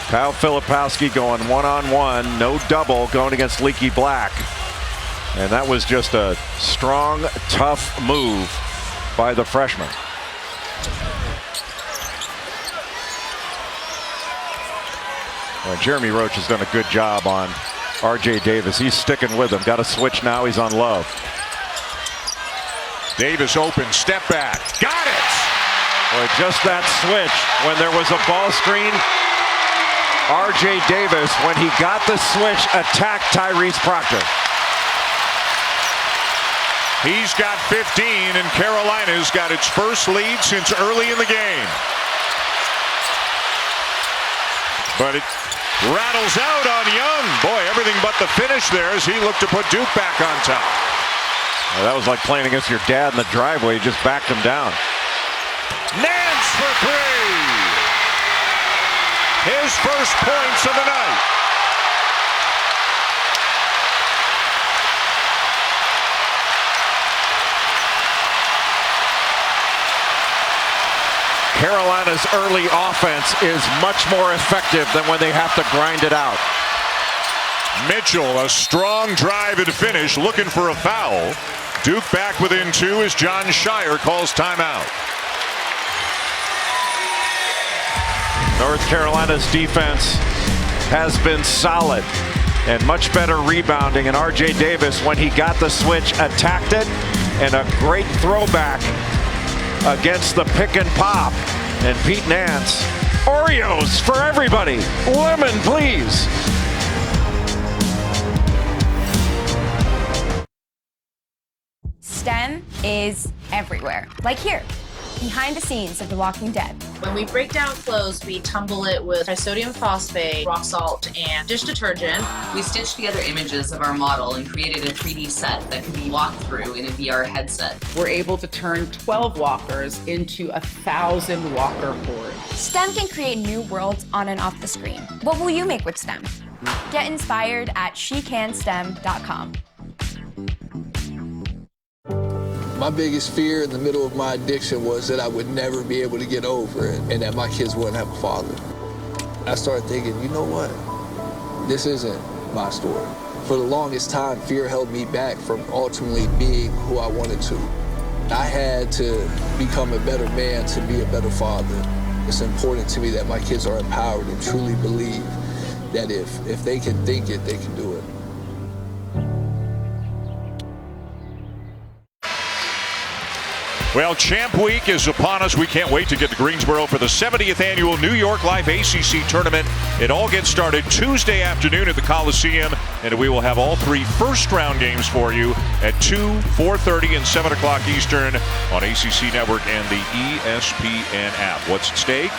Kyle Filipowski going one-on-one, no double, going against Leaky Black. And that was just a strong, tough move by the freshman. Well, Jeremy Roach has done a good job on R.J. Davis. He's sticking with him. Got a switch now. He's on Love. Davis open, step back. Got it! Boy, just that switch when there was a ball screen. R.J. Davis, when he got the switch, attacked Tyrese Proctor. He's got 15, and Carolina's got its first lead since early in the game. But it rattles out on Young. Boy, everything but the finish there as he looked to put Duke back on top. Well, that was like playing against your dad in the driveway. You just backed him down. Nance for 3. His first points of the night. Carolina's early offense is much more effective than when they have to grind it out. Mitchell, a strong drive and finish, looking for a foul. Duke back within 2 as John Shire calls timeout. North Carolina's defense has been solid and much better rebounding. And R.J. Davis, when he got the switch, attacked it. And a great throwback against the pick and pop. And Pete Nance, Oreos for everybody. Lemon, please. STEM is everywhere. Like here, behind the scenes of The Walking Dead. When we break down clothes, we tumble it with trisodium phosphate, rock salt, and dish detergent. We stitched together images of our model and created a 3D set that could be walked through in a VR headset. We're able to turn 12 walkers into 1,000 walker boards. STEM can create new worlds on and off the screen. What will you make with STEM? Get inspired at SheCanSTEM.com. My biggest fear in the middle of my addiction was that I would never be able to get over it and that my kids wouldn't have a father. I started thinking, you know what? This isn't my story. For the longest time, fear held me back from ultimately being who I wanted to. I had to become a better man to be a better father. It's important to me that my kids are empowered and truly believe that if they can think it, they can do it. Well, Champ Week is upon us. We can't wait to get to Greensboro for the 70th annual New York Life ACC tournament. It all gets started Tuesday afternoon at the Coliseum, and we will have all 3 first-round games for you at 2, 4:30, and 7 o'clock Eastern on ACC Network and the ESPN app. What's at stake?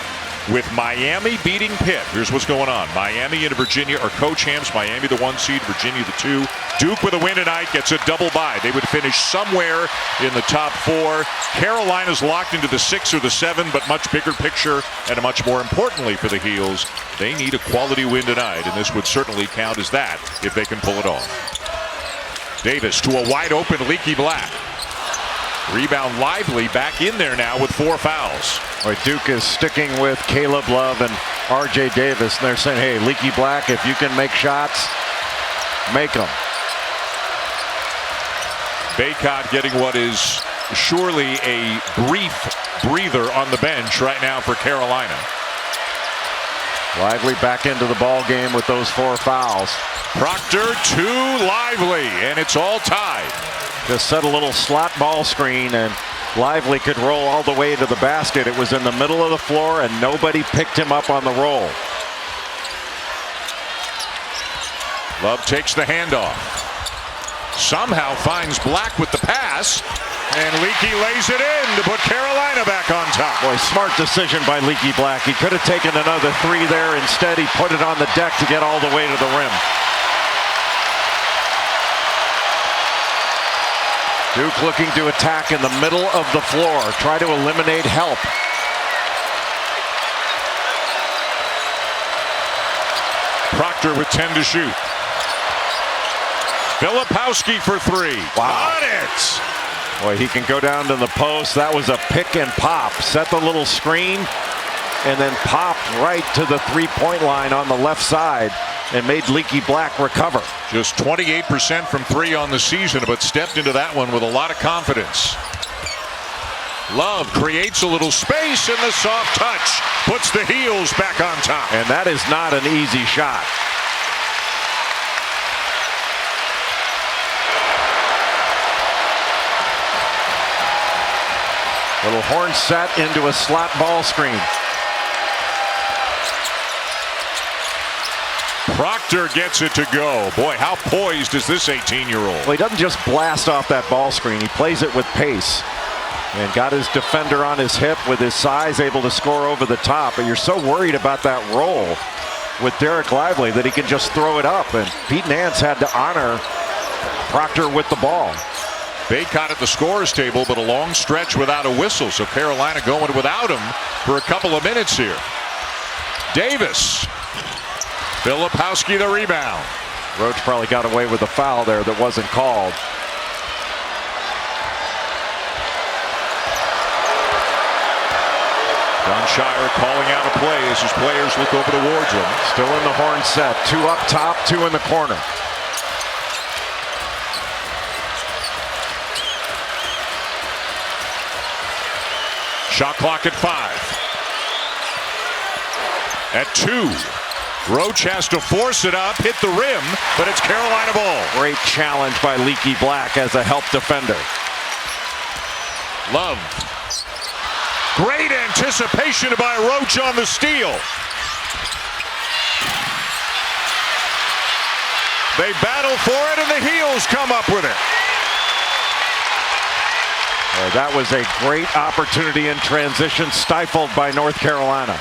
With Miami beating Pitt. Here's what's going on. Miami and Virginia are co-champs. Miami the 1 seed, Virginia the 2. Duke with a win tonight gets a double bye. They would finish somewhere in the top 4. Carolina's locked into the 6 or the 7, but much bigger picture and much more importantly for the Heels, they need a quality win tonight, and this would certainly count as that if they can pull it off. Davis to a wide open Leaky Black. Rebound Lively back in there now with 4 fouls. Boy, Duke is sticking with Caleb Love and R.J. Davis, and they're saying, hey, Leaky Black, if you can make shots, make them. Bacot getting what is surely a brief breather on the bench right now for Carolina. Lively back into the ball game with those 4 fouls. Proctor to Lively, and it's all tied. Just set a little slot ball screen, and Lively could roll all the way to the basket. It was in the middle of the floor, and nobody picked him up on the roll. Love takes the handoff. Somehow finds Black with the pass, and Leaky lays it in to put Carolina back on top. Boy, smart decision by Leaky Black. He could have taken another 3 there. Instead, he put it on the deck to get all the way to the rim. Duke looking to attack in the middle of the floor, try to eliminate help. Proctor with 10 to shoot. Filipowski for 3. Wow. Got it! Boy, he can go down to the post. That was a pick and pop. Set the little screen and then popped right to the three-point line on the left side and made Leaky Black recover. Just 28% from 3 on the season, but stepped into that one with a lot of confidence. Love creates a little space, and the soft touch puts the Heels back on top. And that is not an easy shot. Little horn set into a slot ball screen. Proctor gets it to go. Boy, how poised is this 18-year-old? Well, he doesn't just blast off that ball screen. He plays it with pace. And got his defender on his hip with his size, able to score over the top. But you're so worried about that roll with Derek Lively that he can just throw it up. And Pete Nance had to honor Proctor with the ball. Bacot at the scorer's table, but a long stretch without a whistle. So Carolina going without him for a couple of minutes here. Davis. Filipowski the rebound. Roach probably got away with a foul there that wasn't called. John Shire calling out a play as his players look over towards him. Still in the horn set. 2 up top, 2 in the corner. Shot clock at 5. At 2. Roach has to force it up, hit the rim, but it's Carolina ball. Great challenge by Leaky Black as a help defender. Love. Great anticipation by Roach on the steal. They battle for it, and the Heels come up with it. That was a great opportunity in transition, stifled by North Carolina.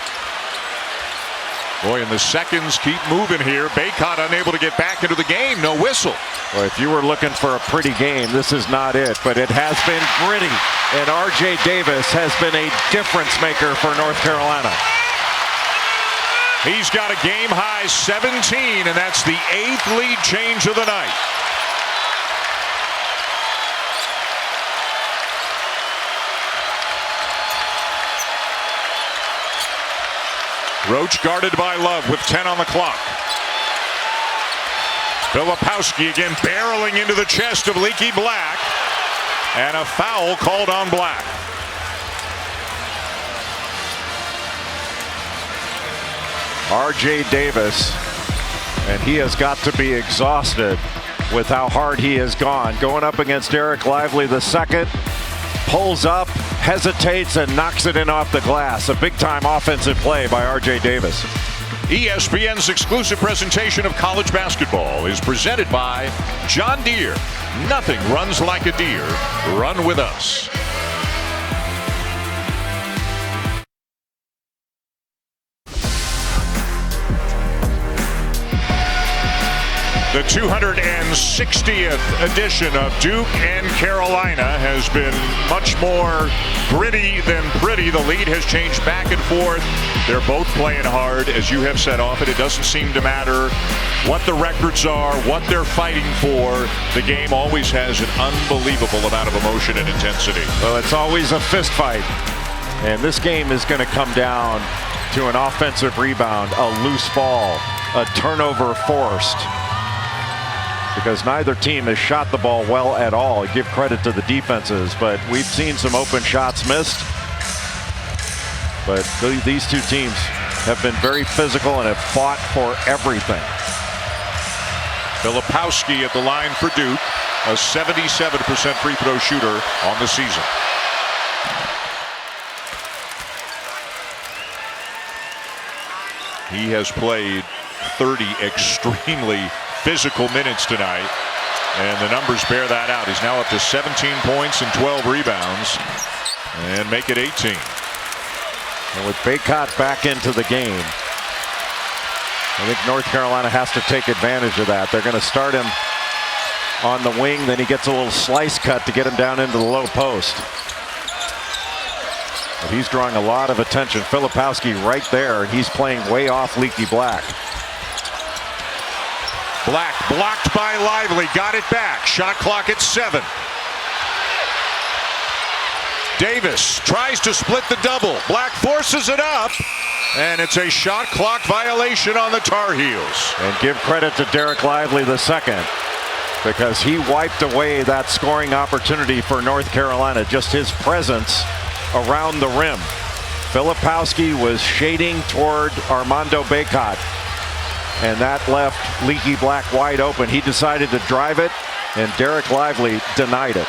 Boy, and the seconds keep moving here. Bacot unable to get back into the game. No whistle. Well, if you were looking for a pretty game, this is not it. But it has been gritty. And R.J. Davis has been a difference maker for North Carolina. He's got a game-high 17, and that's the 8th lead change of the night. Roach guarded by Love with 10 on the clock. Filipowski again barreling into the chest of Leaky Black. And a foul called on Black. R.J. Davis, and he has got to be exhausted with how hard he has gone. Going up against Derek Lively the second, pulls up, hesitates, and knocks it in off the glass. A big-time offensive play by R.J. Davis. ESPN's exclusive presentation of college basketball is presented by John Deere. Nothing runs like a deer. Run with us. The 260th edition of Duke and Carolina has been much more gritty than pretty. The lead has changed back and forth. They're both playing hard, as you have said often. It doesn't seem to matter what the records are, what they're fighting for. The game always has an unbelievable amount of emotion and intensity. Well, it's always a fist fight. And this game is going to come down to an offensive rebound, a loose ball, a turnover forced. Because neither team has shot the ball well at all. I give credit to the defenses, but we've seen some open shots missed. But these two teams have been very physical and have fought for everything. Filipowski at the line for Duke, a 77% free throw shooter on the season. He has played 30 extremely physical minutes tonight. And the numbers bear that out. He's now up to 17 points and 12 rebounds. And make it 18. And with Bacot back into the game, I think North Carolina has to take advantage of that. They're going to start him on the wing, then he gets a little slice cut to get him down into the low post. But he's drawing a lot of attention. Filipowski right there, and he's playing way off Leaky Black. Black blocked by Lively, got it back. Shot clock at 7. Davis tries to split the double. Black forces it up, and it's a shot clock violation on the Tar Heels. And give credit to Derek Lively II, because he wiped away that scoring opportunity for North Carolina. Just his presence around the rim. Filipowski was shading toward Armando Bacot, and that left Leaky Black wide open. He decided to drive it, and Derek Lively denied it.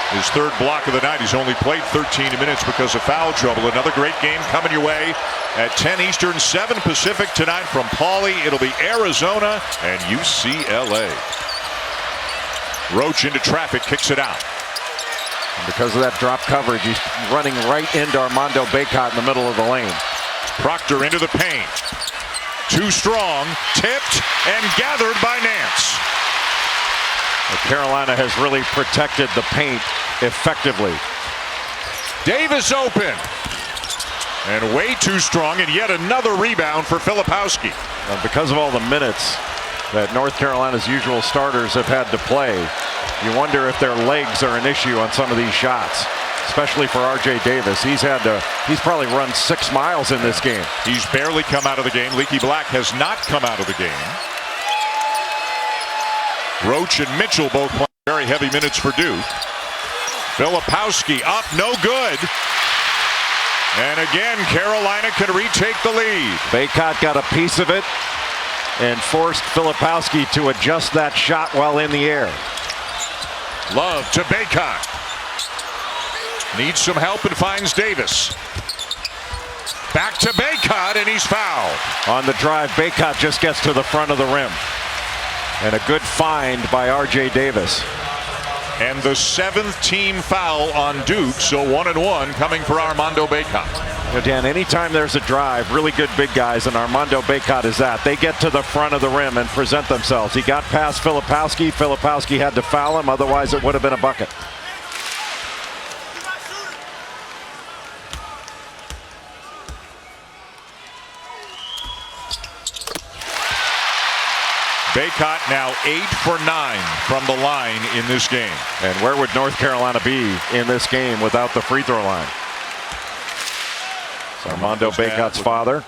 His third block of the night. He's only played 13 minutes because of foul trouble. Another great game coming your way at 10 Eastern, 7 Pacific tonight from Pauley. It'll be Arizona and UCLA. Roach into traffic, kicks it out. And because of that drop coverage, he's running right into Armando Bacot in the middle of the lane. Proctor into the paint. Too strong, tipped, and gathered by Nance. Carolina has really protected the paint effectively. Davis open. And way too strong, and yet another rebound for Filipowski. Because of all the minutes that North Carolina's usual starters have had to play, you wonder if their legs are an issue on some of these shots, especially for R.J. Davis. He's probably run 6 miles in this game. He's barely come out of the game. Leaky Black has not come out of the game. Roach and Mitchell both playing very heavy minutes for Duke. Filipowski up, no good. And again, Carolina can retake the lead. Bacot got a piece of it and forced Filipowski to adjust that shot while in the air. Love to Bacot. Needs some help and finds Davis. Back to Bacot, and he's fouled. On the drive, Bacot just gets to the front of the rim. And a good find by R.J. Davis. And the 7th team foul on Duke, so 1-1 coming for Armando Bacot. Dan, anytime there's a drive, really good big guys, and Armando Bacot is that. They get to the front of the rim and present themselves. He got past Filipowski. Filipowski had to foul him, otherwise it would have been a bucket. Bacot now 8 for 9 from the line in this game. And where would North Carolina be in this game without the free throw line? So Armando Bacot's father.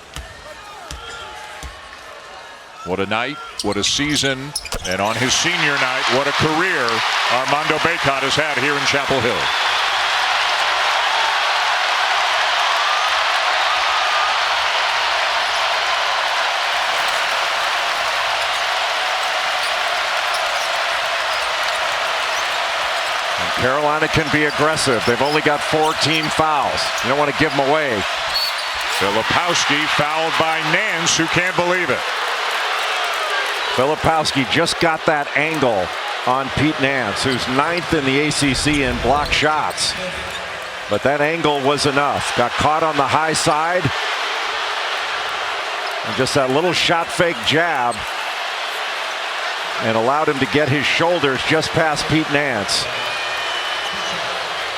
What a night, what a season, and on his senior night, what a career Armando Bacot has had here in Chapel Hill. Carolina can be aggressive. They've only got 4 team fouls. You don't want to give them away. Filipowski fouled by Nance, who can't believe it. Filipowski just got that angle on Pete Nance, who's 9th in the ACC in block shots. But that angle was enough. Got caught on the high side. And just that little shot fake jab. And allowed him to get his shoulders just past Pete Nance.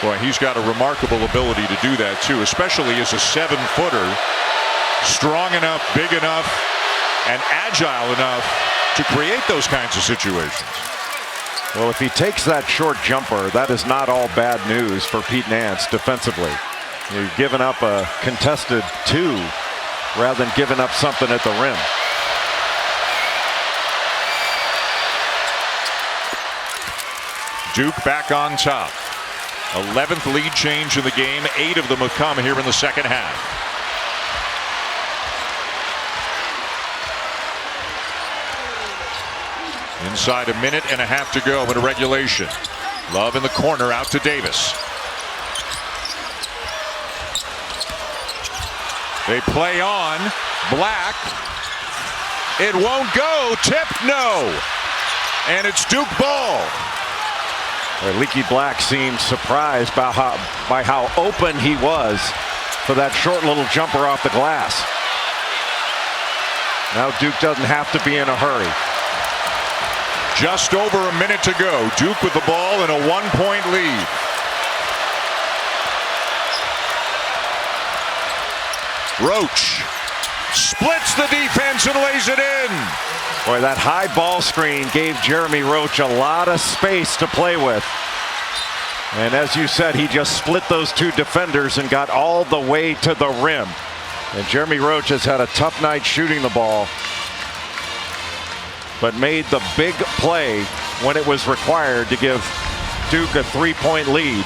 Boy, he's got a remarkable ability to do that too, especially as a 7-footer. Strong enough, big enough, and agile enough to create those kinds of situations. Well, if he takes that short jumper, that is not all bad news for Pete Nance defensively. You've given up a contested 2 rather than giving up something at the rim. Duke back on top. 11th lead change in the game. 8 of them have come here in the second half. Inside a minute and a half to go in regulation. Love in the corner, out to Davis. They play on. Black. It won't go. Tip, no. and it's Duke ball. Leaky Black seemed surprised by how open he was for that short little jumper off the glass. Now Duke doesn't have to be in a hurry. Just over a minute to go. Duke with the ball and a 1-point lead. Roach splits the defense and lays it in. Boy, that high ball screen gave Jeremy Roach a lot of space to play with. And as you said, he just split those two defenders and got all the way to the rim. And Jeremy Roach has had a tough night shooting the ball, but made the big play when it was required to give Duke a 3-point lead.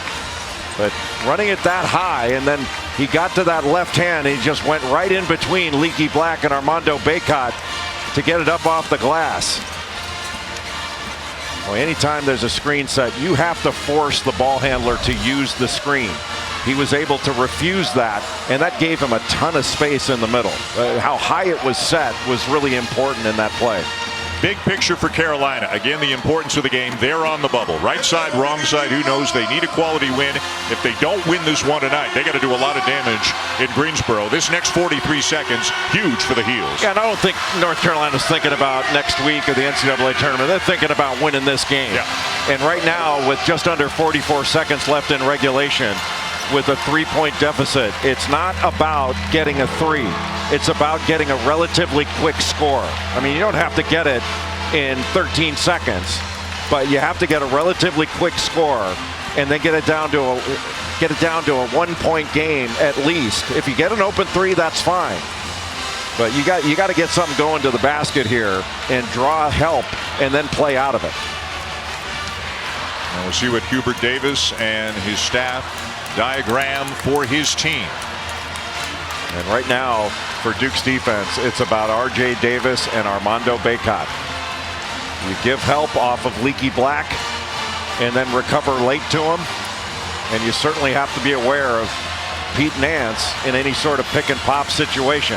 But running it that high, and then he got to that left hand, and he just went right in between Leaky Black and Armando Bacot to get it up off the glass. Well, anytime there's a screen set, you have to force the ball handler to use the screen. He was able to refuse that, and that gave him a ton of space in the middle. How high it was set was really important in that play. Big picture for Carolina. Again, the importance of the game. They're on the bubble. Right side, wrong side, who knows? They need a quality win. If they don't win this one tonight, they got to do a lot of damage in Greensboro. This next 43 seconds, huge for the Heels. Yeah, and I don't think North Carolina's thinking about next week or the NCAA tournament. They're thinking about winning this game. Yeah. And right now, with just under 44 seconds left in regulation, with a 3-point deficit, it's not about getting a 3. It's about getting a relatively quick score. I mean, you don't have to get it in 13 seconds, but you have to get a relatively quick score and then get it down to a 1-point game at least. If you get an open 3, that's fine. But you got to get something going to the basket here and draw help and then play out of it. And we'll see what Hubert Davis and his staff diagram for his team. And right now, for Duke's defense, it's about R.J. Davis and Armando Bacot. You give help off of Leaky Black and then recover late to him. And you certainly have to be aware of Pete Nance in any sort of pick and pop situation.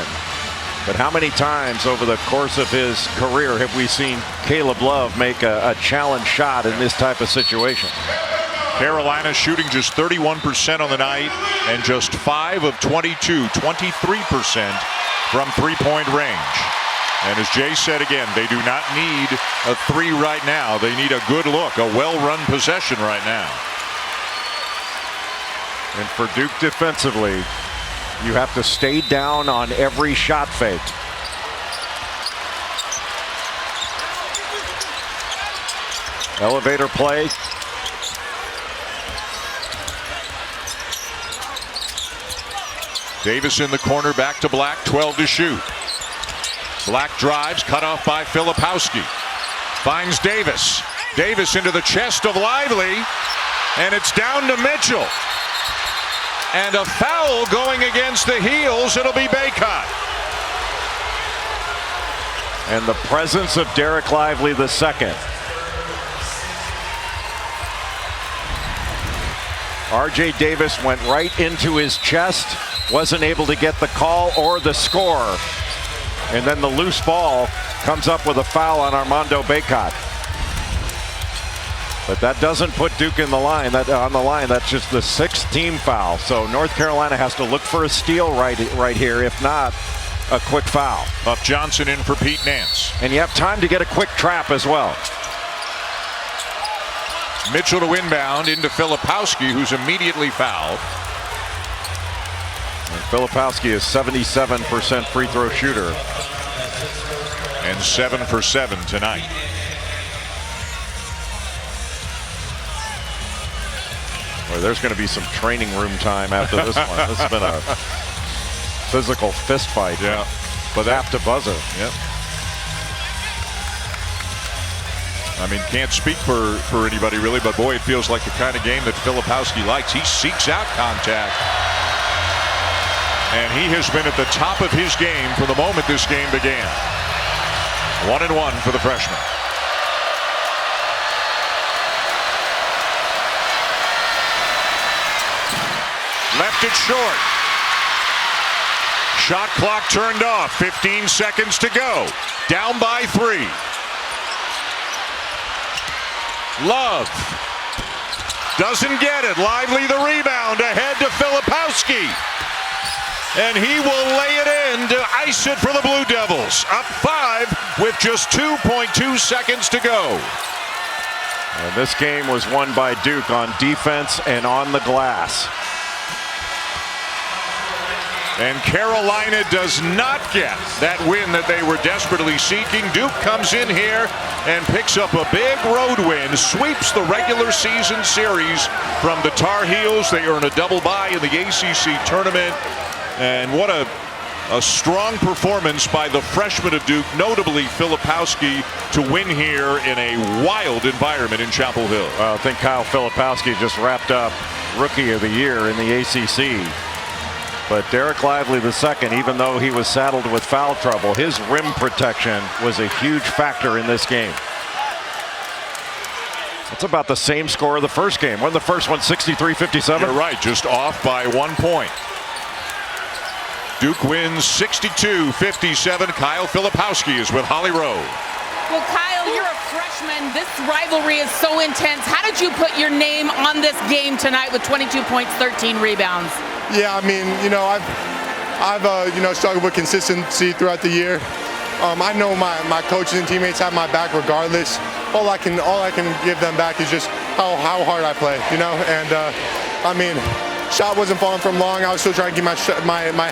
But how many times over the course of his career have we seen Caleb Love make a challenge shot in this type of situation? Carolina shooting just 31% on the night and just 5 of 22, 23% from 3-point range. And as Jay said again, they do not need a 3 right now. They need a good look, a well-run possession right now. And for Duke defensively, you have to stay down on every shot fake. Elevator play. Davis in the corner, back to Black, 12 to shoot. Black drives, cut off by Filipowski. Finds Davis. Davis into the chest of Lively, and it's down to Mitchell. And a foul going against the Heels. It'll be Bacot. And the presence of Derek Lively II. R.J. Davis went right into his chest. Wasn't able to get the call or the score. And then the loose ball comes up with a foul on Armando Bacot. But that doesn't put Duke in the line. On the line, that's just the 6th team foul. So North Carolina has to look for a steal right here. If not, a quick foul. Buff Johnson in for Pete Nance. And you have time to get a quick trap as well. Mitchell to inbound into Filipowski, who's immediately fouled. And Filipowski is 77% free throw shooter. And 7 for 7 tonight. Well, there's going to be some training room time after this one. This has been a physical fist fight. Yeah. But after buzzer. Yep. I mean, can't speak for anybody really, but boy, it feels like the kind of game that Filipowski likes. He seeks out contact. And he has been at the top of his game from the moment this game began. 1-1 for the freshman. Left it short. Shot clock turned off. 15 seconds to go. Down by 3. Love doesn't get it. Lively the rebound, ahead to Filipowski. And he will lay it in to ice it for the Blue Devils. Up 5 with just 2.2 seconds to go. And this game was won by Duke on defense and on the glass. And Carolina does not get that win that they were desperately seeking. Duke comes in here and picks up a big road win, sweeps the regular season series from the Tar Heels. They earn a double bye in the ACC tournament. And what a strong performance by the freshman of Duke, notably Filipowski, to win here in a wild environment in Chapel Hill. Well, I think Kyle Filipowski just wrapped up Rookie of the Year in the ACC. But Derek Lively II, even though he was saddled with foul trouble, his rim protection was a huge factor in this game. It's about the same score of the first game. Wasn't the first one 63-57? You're right, just off by 1 point. Duke wins 62-57. Kyle Filipowski is with Holly Rowe. Well, Kyle, you're a freshman. This rivalry is so intense. How did you put your name on this game tonight with 22 points, 13 rebounds? Yeah, I mean, I've struggled with consistency throughout the year. I know my coaches and teammates have my back regardless. All I can give them back is just how hard I play, And shot wasn't falling from long. I was still trying to keep my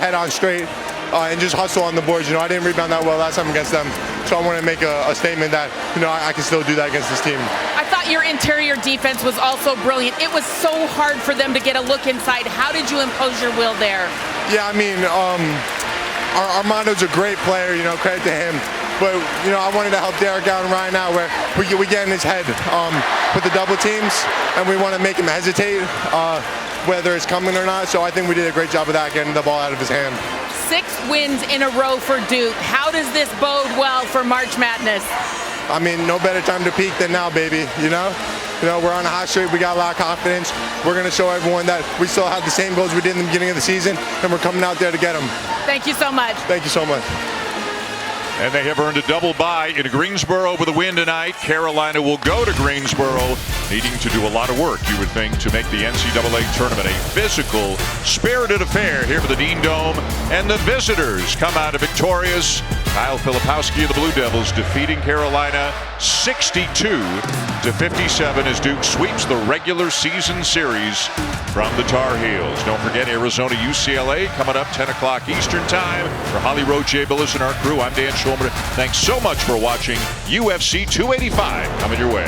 head on straight and just hustle on the boards. I didn't rebound that well last time against them, so I want to make a statement that I can still do that against this team. I thought your interior defense was also brilliant. It was so hard for them to get a look inside. How did you impose your will there? Yeah, Armando's a great player. Credit to him. But I wanted to help Derek out and Ryan out where we get in his head with the double teams, and we want to make him hesitate. Whether it's coming or not, so I think we did a great job of that, getting the ball out of his hand. 6 wins in a row for Duke. How does this bode well for March Madness? No better time to peak than now, baby. We're on a hot streak. We got a lot of confidence. We're going to show everyone that we still have the same goals we did in the beginning of the season, and we're coming out there to get them. Thank you so much. Thank you so much. And they have earned a double bye in Greensboro with a win tonight. Carolina will go to Greensboro, needing to do a lot of work, you would think, to make the NCAA tournament a physical, spirited affair here for the Dean Dome. And the visitors come out of victorious. Kyle Filipowski of the Blue Devils defeating Carolina 62-57 as Duke sweeps the regular season series from the Tar Heels. Don't forget Arizona UCLA coming up 10 o'clock Eastern time. For Holly Rowe, Jay Billis, and our crew, I'm Dan Schulman. Thanks so much for watching UFC 285 coming your way.